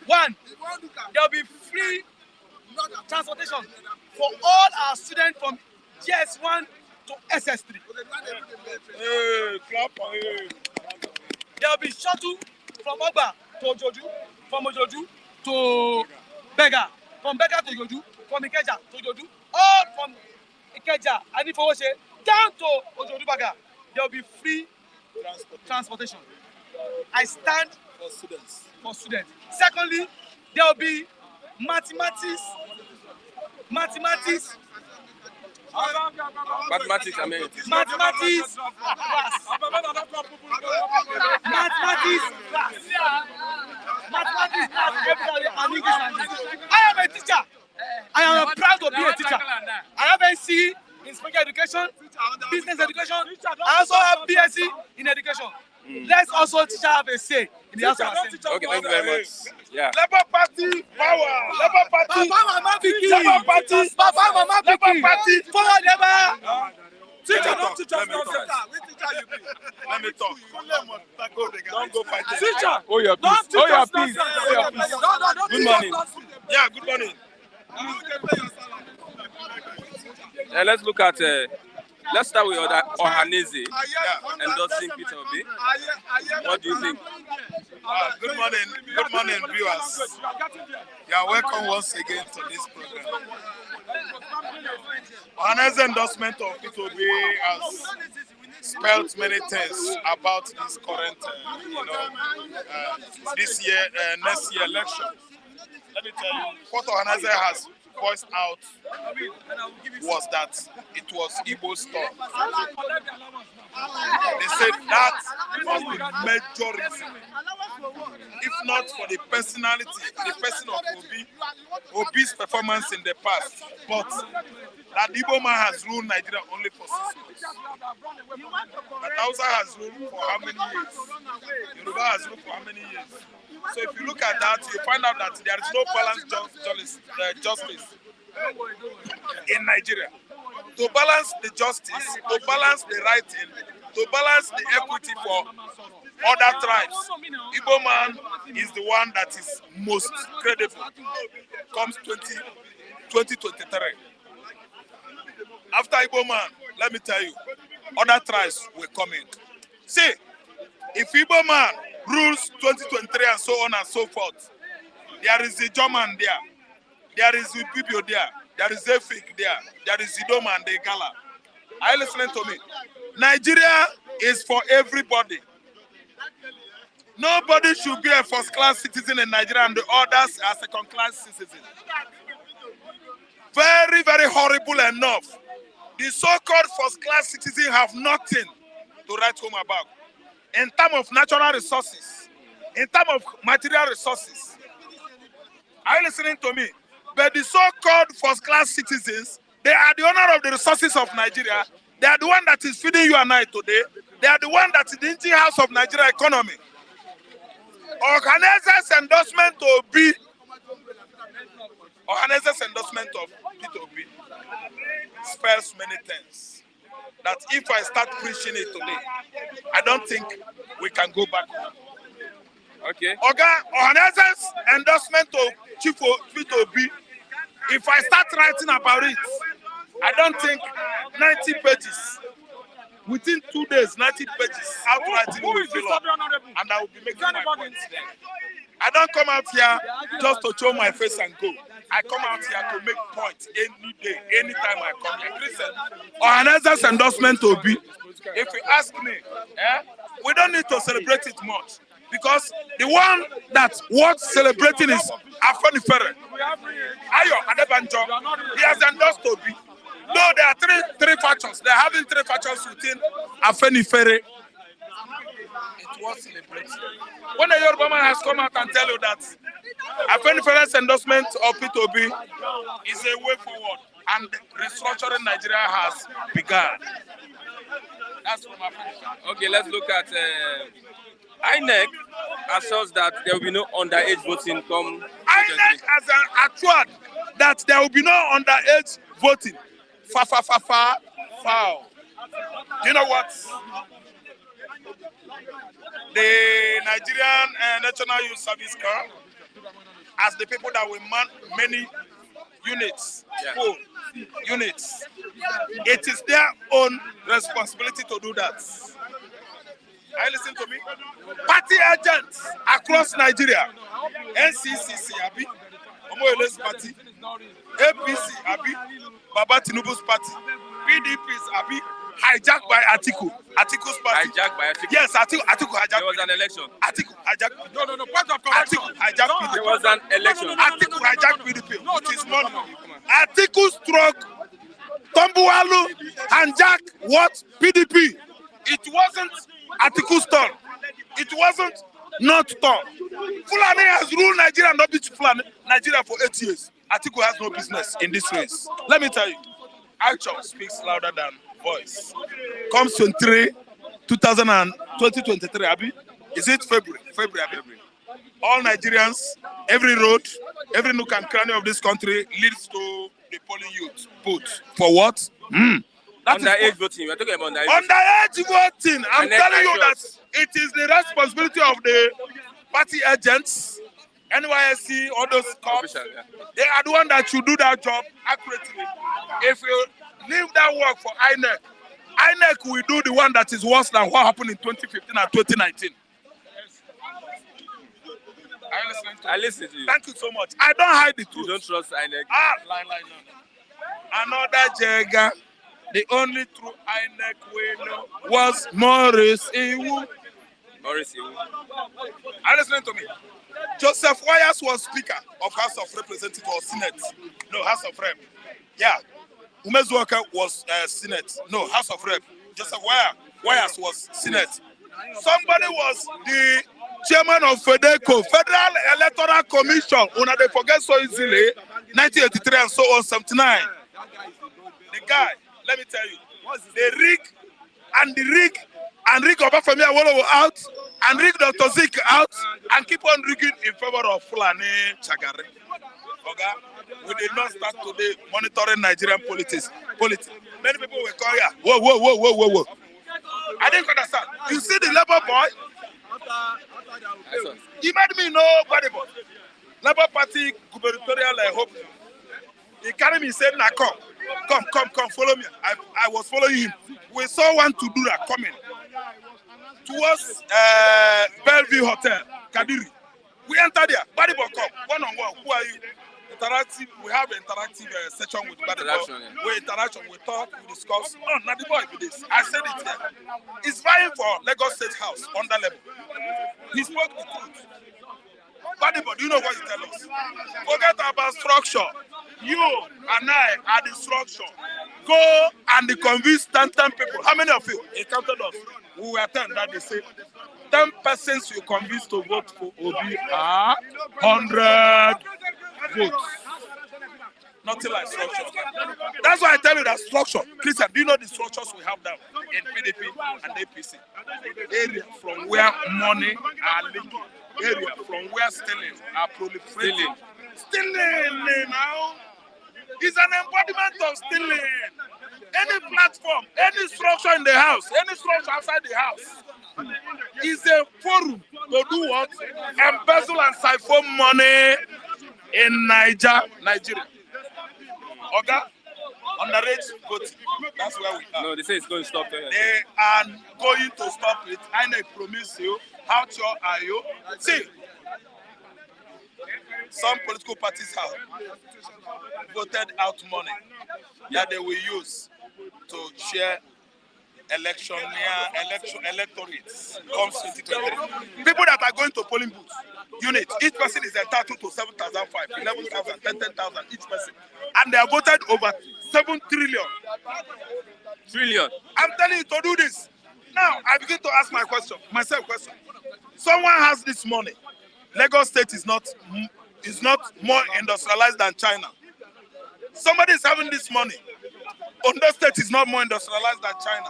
1, there will be free transportation for all our students from GS1 to SS3. Hey, clap for you. There will be shuttle from Oba to Ojoju, from Ojoju to Bega, from Bega to Ojoju, from Ikeja to Ojoju, all from Ikeja and Ifowose down to Ojoju Baga. There will be free transportation. I stand For students. for students. Secondly, there will be mathematics. Mathematics, I mean. Mathematics class. Mathematics class. Mathematics class every and English language. I am a teacher. I am proud to be a teacher. I have NC in special education, business education. I also have BSc in education. Let's also teacher have a say in the House of Assembly. Okay, thank you very much. Yeah. Labour Party, power. Labour Party. Papa Mama Piki. Labour Party. Papa Mama Piki. Party. Forward Labour. Teacher, don't teach us Let me talk. nonsense. Let me talk. Don't go fight. Teacher, Oh, your peace. don't teach Oh, your us peace. nonsense. Oh, your peace. Don't Good teach morning. us nonsense. Yeah, good morning. Let's look at... let's start with Ohanaeze endorsing Peter Obi. What do you think? Good morning, viewers. You are welcome once again to this program. Ohanaeze endorsement of Peter Obi has spelled many things about this current, this year, next year election. Let me tell you, what Ohanaeze has voiced out was that it was Igbo's turn. They said that was the major reason. If not for the personality, the person of Obi's performance in the past, but that Igbo man has ruled Nigeria only for 6 months. That Hausa has ruled for how many years? Yoruba has ruled for how many years? So if you look at that, you find out that there is no balanced justice in Nigeria. To balance the justice, to balance the writing, to balance the equity for other tribes, Igbo man is the one that is most credible. Comes 2023. After Igbo man, let me tell you, other tribes will come in. See, if Igbo man rules 2023 and so on and so forth, there is a German there, there is a Bibio there, there is a Fik there, there is Idoma and the Gala. Are you listening to me? Nigeria is for everybody. Nobody should be a first-class citizen in Nigeria and the others are second-class citizens. Very, very horrible enough. The so-called first-class citizens have nothing to write home about. In terms of natural resources, in terms of material resources. Are you listening to me? But the so-called first-class citizens, they are the owner of the resources of Nigeria. They are the one that is feeding you and I today. They are the one that is the engine house of Nigeria economy. Ohanaeze's endorsement of Obi, Ohanaeze's endorsement of Peter Obi spells many things. That if I start preaching it today, I don't think we can go back. Okay. Ohanaeze's endorsement of Chief Peter Obi, if I start writing about it, I don't think 90 pages. Within 2 days, 90 pages outwriting will fill up, and I will be making my points there. I don't come out here just to show my face and go. I come out here to make points any day, anytime I come here. Listen, Ohanaeze's endorsement to Obi, if you ask me, we don't need to celebrate it much. Because the one that worth celebrating is Afenifere. Ayo Adebanjo. He has endorsed Obi. No, there are three factions. They're having three factions within Afenifere. It was celebrated. When a Yoruba man has come out and tell you that Afenifere's endorsement of P2B is a way forward and restructuring Nigeria has begun. That's from Afenifere. Okay, let's look at INEC assures that there will be no underage voting come. INEC has assured that there will be no underage voting. Foul. Do you know what? The Nigerian National Youth Service Corps, as the people that will man many units, units, it is their own responsibility to do that. Are you listening to me? Party agents across Nigeria, NCCC, Abi, Omoyele's party, APC, Abi, Baba Tinubu's party, PDP's, Abi, hijacked by Atiku's party. Hijacked by Atiku? Yes, Atiku hijacked. There was an election. Atiku hijacked. No. Part of correction. Atiku hijacked PDP. There was an election. Atiku hijacked PDP, which is money. Atiku struck Tombuwalu and Jack what? PDP. It wasn't Atiku's turn. It wasn't not turn. Fulani has ruled Nigeria, not Nigeria for 8 years. Atiku has no business in this race. Let me tell you, action speaks louder than voice. Comes 2023, Abi? Is it February? February. All Nigerians, every road, every nook and cranny of this country leads to the polling youth. Vote for what? Underage voting. We're talking about underage voting. I'm telling you that it is the responsibility of the party agents, NYSC, all those cops. They are the one that should do that job accurately. If you leave that work for INEC, INEC will do the one that is worse than what happened in 2015 and 2019. I listen to you. Thank you so much. I don't hide the truth. You don't trust INEC? Another Jega, the only true INEC we know was Maurice Iwu. Maurice Iwu. Are you listening to me? Joseph Wires was Speaker of House of Representatives or Senate. No, House of Rep. Yeah. Umezu Walker was Senate. No, House of Rep. Joseph Wires was Senate. Somebody was the chairman of FEDECO, Federal Electoral Commission. Una they forget so easily. 1983 and so on, 79. The guy, let me tell you, they rig Obafemi Awolowo out, and rig Dr. Zik out, and keep on rigging in favor of Fulani Chagare. Okay? We did not start today monitoring Nigerian politics. Many people will call here. Whoa. I didn't understand. You see the Labour boy? He made me nobody but Labour Party gubernatorial hope. He carried me and said, nah, come, follow me. I was following him. We saw one to do that coming towards Bellevue Hotel, Kadiri. We entered there. Badibo come, one-on-one. Who are you? Interactive. We have an interactive session with Badibo. We interaction, we talk, we discuss. Oh, not the boy with this. I said it here. He's vying for Lagos State House under level. He spoke the truth. Badibo, do you know what he tells us? Forget about structure. You and I are the structure. Go and convince 10 people. How many of you? He counted us. We were 10 that they say 10 persons you convince to vote for Obi are 100 votes. Nothing like structure. That's why I tell you that structure. Christian, do you know the structures we have now in PDP and APC? Area from where money are leaking. Area from where stealing are proliferating. Stealing now is an embodiment of stealing. Any platform, any structure in the house, any structure outside the house is a forum to do what? Embezzle and siphon money in Nigeria. Okay? Underage voting. That's where we are. No, they say it's going to stop there. They are going to stop it. INEC promise you. How sure are you? See, some political parties have voted out money that they will use to share electorates comes 2023. People that are going to polling booths, unit, each person is entitled to 7,500, 11,000, 10,000 each person. And they have voted over 7 trillion. Trillion. I'm telling you to do this. Now, I begin to ask myself question. Someone has this money. Lagos State is not more industrialized than China. Somebody is having this money. Ondo State is not more industrialized than China.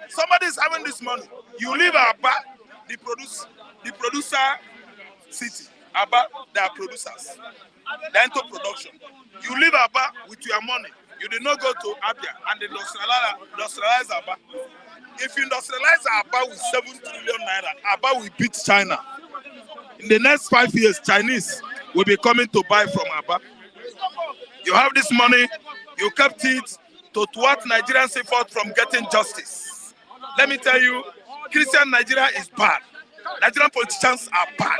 Somebody is having this money. You leave Aba, the producer city. Aba, they are producers. They enter production. You leave Aba with your money. You did not go to Abia and industrialize Aba. If you industrialize Aba with 7 trillion naira, Aba will beat China. In the next 5 years, Chinese will be coming to buy from Aba. You have this money, you kept it to thwart Nigerians' effort from getting justice. Let me tell you, Christian Nigeria is bad. Nigerian politicians are bad.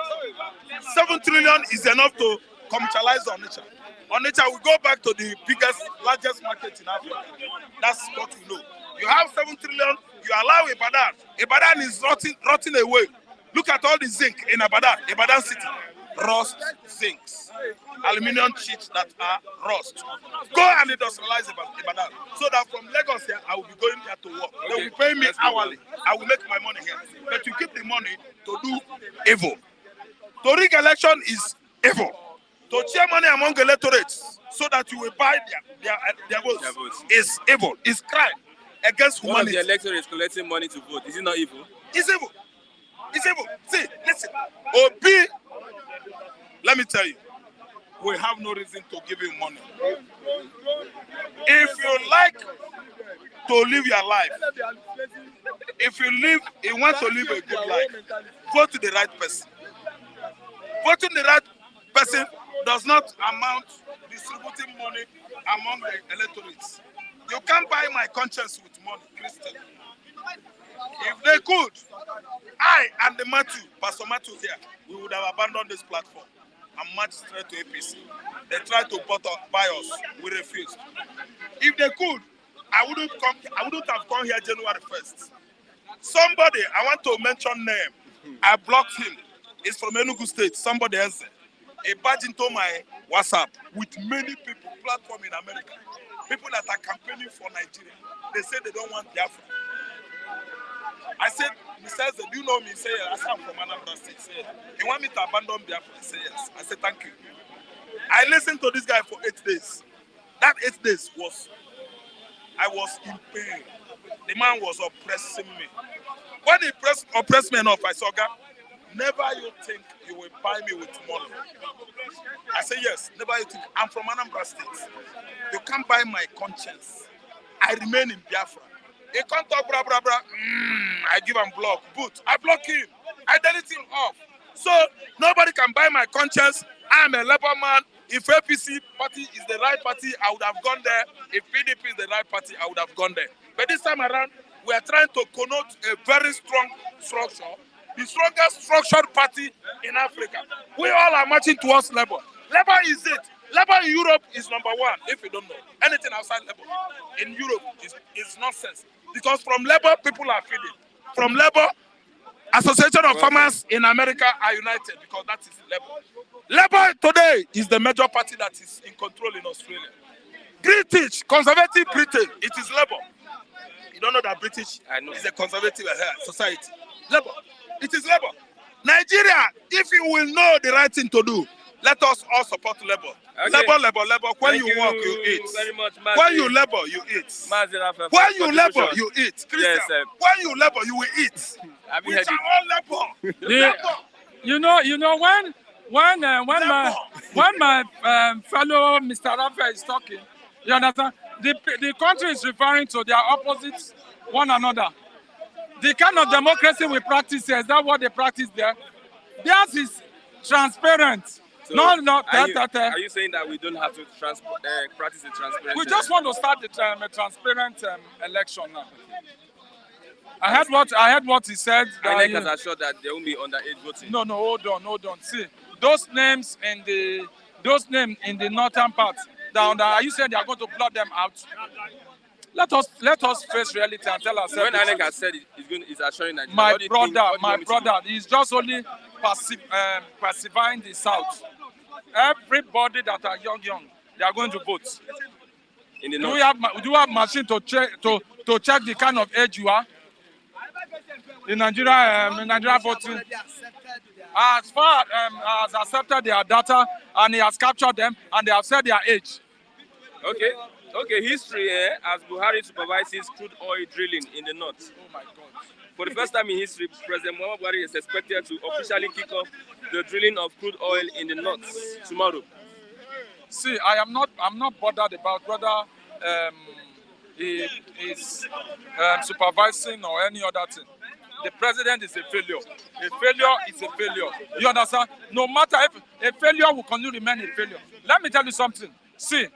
7 trillion is enough to commercialize Onitsha. Onitsha will go back to the largest market in Africa. That's what we know. You have 7 trillion, you allow Ibadan. Ibadan is rotting away. Look at all the zinc in Ibadan city. Rust zincs. Aluminium sheets that are rust. Go and industrialize Ibadan. So that from Lagos here, I will be going here to work. Okay. They will pay me hourly. I will make my money here. But you keep the money to do evil. To rig election is evil. To share money among electorates so that you will buy their votes is evil. It's crime against humanity. One of the electorate is collecting money to vote. Is it not evil? It's evil. It's evil. See, listen. Obi, let me tell you, we have no reason to give him money. If you like to live your life, if you want to live a good life, vote to the right person. Voting the right person does not amount distributing money among the electorates. You can't buy my conscience with money, Christian. If they could, I and the Pastor Matthew here, we would have abandoned this platform and marched straight to APC. They tried to buy us. We refused. If they could, I wouldn't have come here January 1st. Somebody, I want to mention name. I blocked him. It's from Enugu State. Somebody else. He badged into my WhatsApp with many people, platform in America. People that are campaigning for Nigeria. They say they don't want Biafra. I said, he says, do you know me? He said, yes. I said, I'm from Anambra State. He said, you want me to abandon Biafra? He said, yes. I said, thank you. I listened to this guy for 8 days. That 8 days I was in pain. The man was oppressing me. When he oppressed me enough, I said, God, never you think you will buy me with money. I said, yes, never you think. I'm from Anambra State. You can't buy my conscience. I remain in Biafra. He can't talk blah, blah, blah. I give him block. But I block him. I delete him off. So nobody can buy my conscience. I'm a Labour man. If APC party is the right party, I would have gone there. If PDP is the right party, I would have gone there. But this time around, we are trying to connote a very strong structure, the strongest structured party in Africa. We all are marching towards Labour. Labour is it. Labour in Europe is number one, if you don't know. Anything outside Labour in Europe is nonsense. Because from Labour, people are feeding. From Labour, Association of Farmers in America are united because that is Labour. Labour today is the major party that is in control in Australia. British, conservative Britain, it is Labour. You don't know that British is a conservative society. Labour, it is Labour. Nigeria, if you will know the right thing to do, let us all support Labour. Okay. Labour. When you work, you eat. Very much, when you labor, you eat. When you labor, you eat. Christian, yes, when you labor, you will eat. We shall all labor. You know when my fellow Mr. Rafa is talking, you understand? The country is referring to their opposites, one another. The kind of democracy we practice here, is that what they practice there? Theirs is transparent. So are you saying that we don't have to practice the transparent? We just want to start the transparent election now. I heard what he said. INEC has assured that there won't be underage voting. No, hold on. See, those names in the northern part, are you saying they are going to blot them out? Let us face reality and tell ourselves. When INEC has said it's assuring Nigeria, My brother, he's just only pacifying the South. Everybody that are young, they are going to vote. in the Do north. you have machine to check the kind of age you are? In Nigeria voting, as far as accepted their data and he has captured them and they have said their age. Okay. History as Buhari supervises crude oil drilling in the north. Oh my God. For the first time in history, President Muhammadu Buhari is expected to officially kick off the drilling of crude oil in the north tomorrow. See, I'm not bothered about whether he is supervising or any other thing. The president is a failure. A failure is a failure. You understand? No matter if a failure will continue to remain a failure. Let me tell you something. See,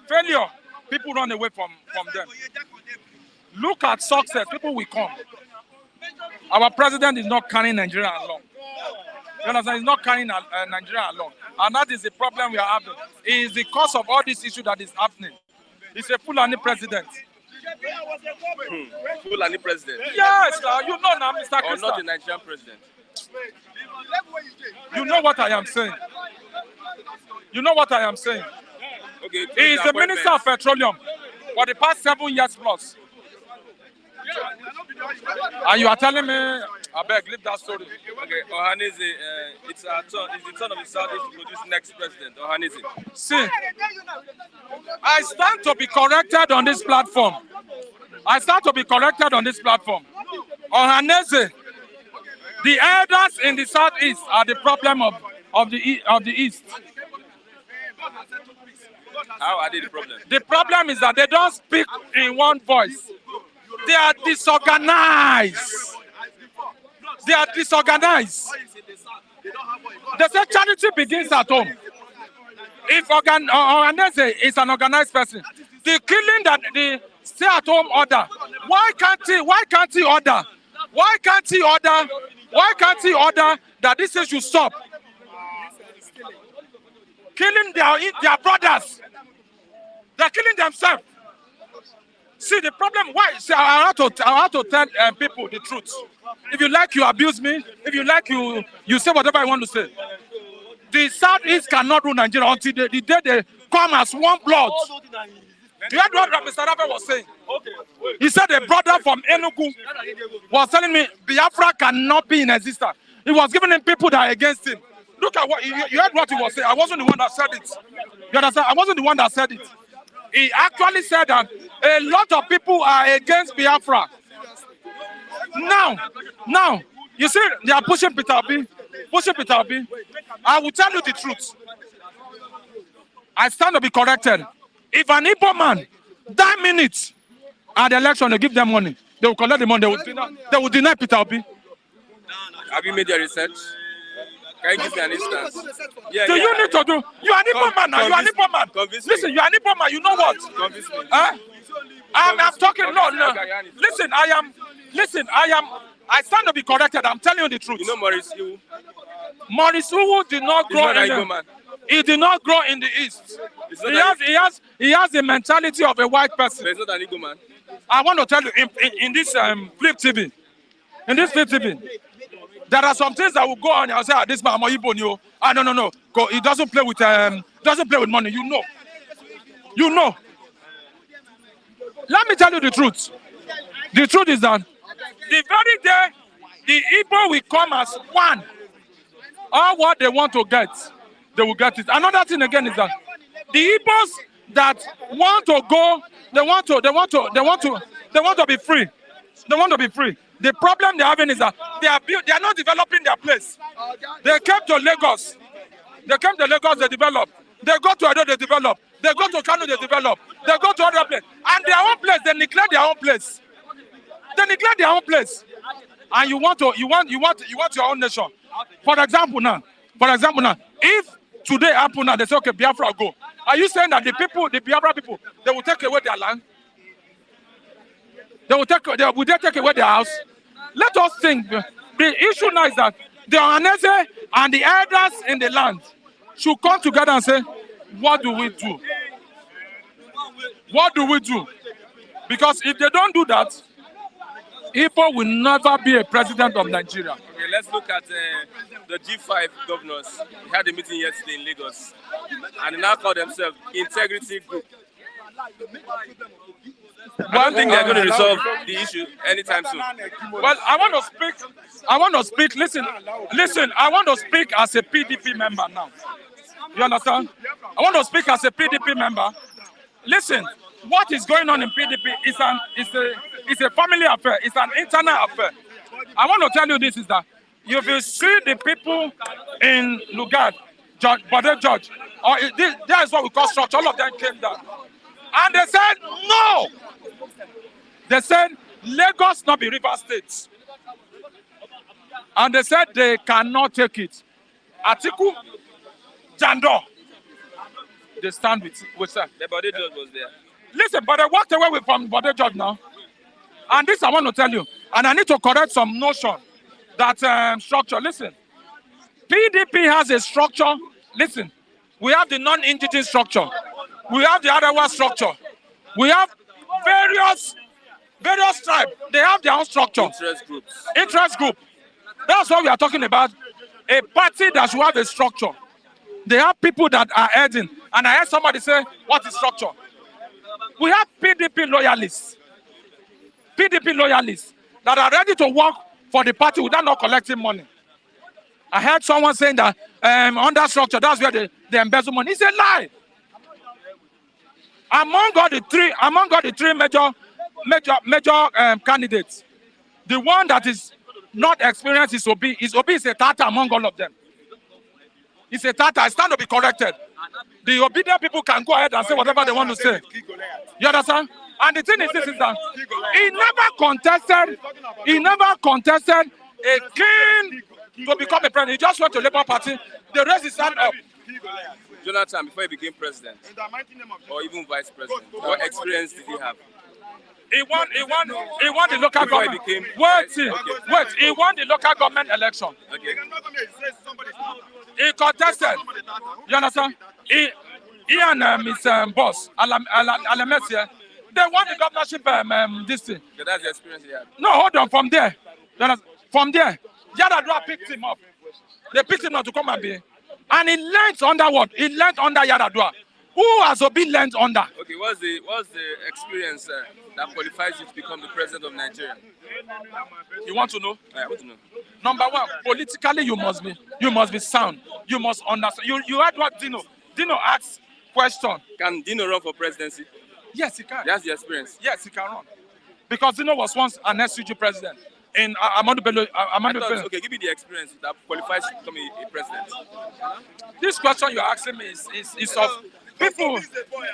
failure, people run away from them. Look at success, people will come. Our president is not carrying Nigeria along. You understand? He's not carrying Nigeria along. And that is the problem we are having. It is the cause of all this issue that is happening. He's a Fulani president. Fulani president? Yes, you know now, Mr. Or Christian. not the Nigerian president? You know what I am saying. You know what I am saying. Okay. He is the Minister of Petroleum for the past 7 years plus. And you are telling me, I beg, leave that story. Okay, Ohanaeze, it's the turn of the Southeast to produce next president, Ohanaeze. See, I stand to be corrected on this platform. Ohanaeze, the elders in the Southeast are the problem of the East. How are they the problem? The problem is that they don't speak in one voice. They are disorganized. They say charity begins at home. If Ohanaeze is an organized person, the killing that the stay-at-home order, why can't he order that this issue should stop? Killing their brothers. They're killing themselves. See the problem. Why? See, I have to tell people the truth. If you like, you abuse me. If you like, you say whatever I want to say. The Southeast cannot rule Nigeria until the day they come as one blood. You heard what Mr. Rafa was saying? He said a brother from Enugu was telling me Biafra cannot be in existence. He was giving him people that are against him. Look at what you heard what he was saying. I wasn't the one that said it. You understand? I wasn't the one that said it. He actually said that a lot of people are against Biafra. Now, you see, they are pushing Peter Obi. I will tell you the truth. I stand to be corrected. If an Igbo man die minutes at the election, they give them money. They will collect the money. They will deny Peter Obi. Have you made your research? Can you give me an instance? Do you need to do? You are an Igbo man now. You are an Igbo man. Listen, you are an Igbo man. You know what? I'm talking. No. Listen, I stand to be corrected. I'm telling you the truth. You know Maurice Iwu? Maurice Iwu did not grow in the... He did not grow in the East. He has the mentality of a white person. He's not an Igbo man. I want to tell you, in this Flip TV, there are some things that will go on and say, this man, I'm Igbo, no. No. He doesn't play with money. You know. Let me tell you the truth. The truth is that the very day the Igbo will come as one, all what they want to get, they will get it. Another thing again is that the Igbos that want to go, they want to be free. They want to be free. The problem they're having is that they are not developing their place. They came to Lagos. They develop. They go to Edo, they develop. They go to Kano, they develop. They go to other place. And their own place, they neglect their own place. And you want your own nation. For example now, if today happen now, they say, okay, Biafra go. Are you saying that the Biafra people, they will take away their land? Will they take away their house? Let us think. The issue now is that the Ohanaeze and the elders in the land should come together and say, what do we do? Because if they don't do that, Igbo will never be a president of Nigeria. Okay, let's look at the G5 governors. We had a meeting yesterday in Lagos, and they now call themselves Integrity Group. I don't think they're going to resolve the issue anytime soon. Well, I want to speak. Listen. I want to speak as a PDP member now. You understand? I want to speak as a PDP member. Listen, what is going on in PDP is a family affair. It's an internal affair. I want to tell you this is that if you see the people in Lugard, Bode George, or that is what we call structure, all of them came down. And they said, no! They said, Lagos not be River State. And they said they cannot take it. Atiku, Jando, they stand with them. The Bode George was there. Listen, but they walked away from Bode George now. And this I want to tell you, and I need to correct some notion that structure. Listen, PDP has a structure. Listen, we have the non-indigenous structure. We have the Arawa structure. We have various tribes. They have their own structure. Interest group. That's what we are talking about. A party that should have a structure. They have people that are heading. And I heard somebody say, what is structure? We have PDP loyalists. PDP loyalists that are ready to work for the party without not collecting money. I heard someone saying that under structure, that's where they embezzle money. It's a lie. Among all the three major candidates, the one that is not experienced is Obi. Obi is a tata among all of them. It's a tata. I stand to be corrected. The obedient people can go ahead and say whatever they want to say. You understand? And the thing is this is that he never contested a king to become a president. He just went to Labour Party. The rest is stand up. Jonathan, before he became president, or even vice president, what experience did he have? He won the local government. He won the local government election. Okay. He contested. You understand? He and his boss, Alamesia, they won the governorship this thing. Okay, that's the experience he had. No, hold on. From there, Yaradua picked him up. They picked him up to come and be. And he learned under what? He learned under Yaradua. Who has Obi learned under? Okay, what's the experience that qualifies you to become the president of Nigeria? You want to know? I want to know. Number one, politically you must be sound. You must understand. You heard what Dino asked question. Can Dino run for presidency? Yes, he can. That's the experience. Yes, he can run. Because Dino was once an SUG president in Amadu Bello. Okay, give me the experience that qualifies you to become a president. This question you're asking me is of people.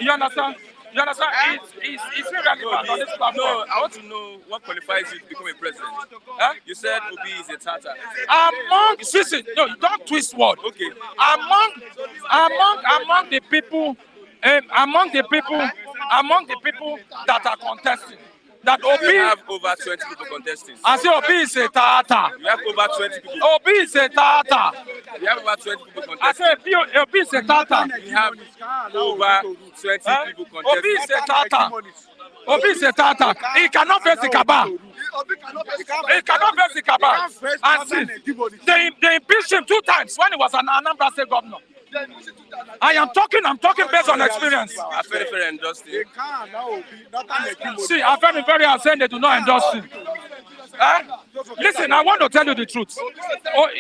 You understand? You understand? It's irrelevant on this platform. No, I want to know what qualifies you to become a president. Huh? You said Obi is a Tata. No, don't twist word. Okay. Among the people that are contesting, that Obi have over 20 people contesting. I say Obi is a Tata. You have over 20 people. Obi is a Tata. You have over 20 people contesting. I say Obi is a Tata. You have over 20 people contesting. Obi is a Tata. Obi is a Tata. He cannot face the Kaaba. He cannot face the Kaaba. And see, they impeached him 2 times when he was an Anambra State governor. I'm talking based on experience. I very endorsed him. See, I very are saying they do not endorse him. Listen, I want to tell you the truth.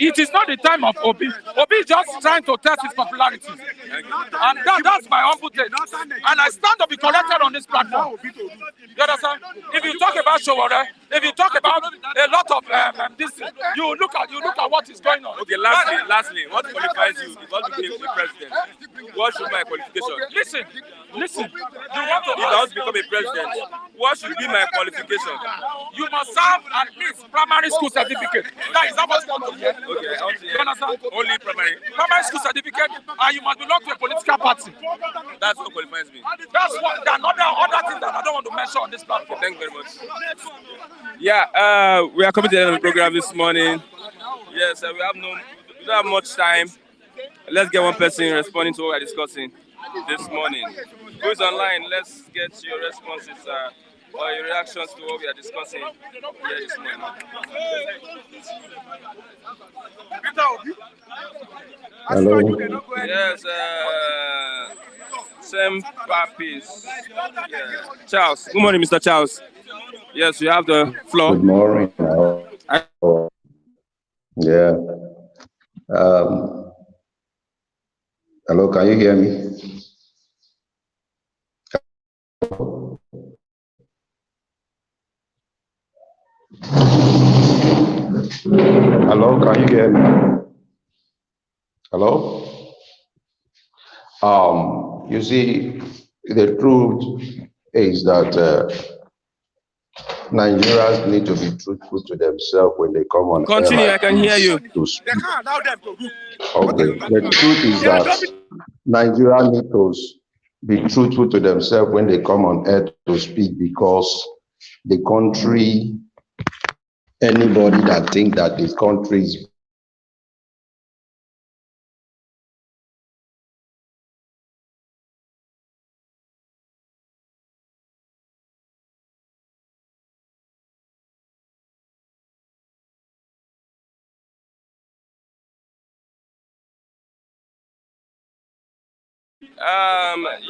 It is not the time of Obi. Obi is just trying to test his popularity. And that's my humble take. And I stand to be corrected on this platform. You understand? If you talk about Showore, if you talk about a lot of this, you look at what is going on. Okay, lastly, what qualifies you if you become the president? What should my qualification? Listen. If I want to become a president, what should be my qualification? You must have at least primary school certificate. That is not what you want to hear. Okay, I want to hear. You understand? Only primary School certificate, and you must belong to a political party. That's what qualifies me. That's what. There are other things that I don't want to mention on this platform. Thank you very much. Yeah, we are coming to the end of the program this morning. Yes, we don't have much time. Let's get one person responding to what we're discussing this morning. Who's online? Let's get your responses. or your reactions to what we are discussing here this morning. Hello. Yes, same papis. Yeah. Charles. Good morning, Mr. Charles. Yes, you have the floor. Good morning. Yeah. Hello, can you hear me? Hello, can you hear me? Hello? You see, the truth is that Nigerians need to be truthful to themselves when they come on air. Continue, Like I can hear you. to speak. Okay. The truth is that Nigerians need to be truthful to themselves when they come on air to speak, because the country, anybody that thinks that the country is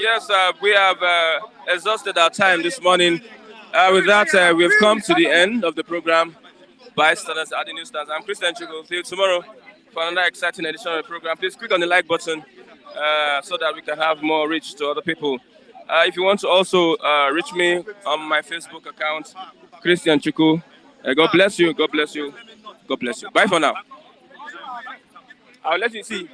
Yes, we have exhausted our time this morning. With that, we've come to the end of the program. Bystanders at the newsstands. I'm Christian Chigo. See you tomorrow for another exciting edition of the program. Please click on the like button so that we can have more reach to other people. If you want to also reach me on my Facebook account, Christian Chiku. God bless you. God bless you. God bless you. Bye for now. I'll let you see.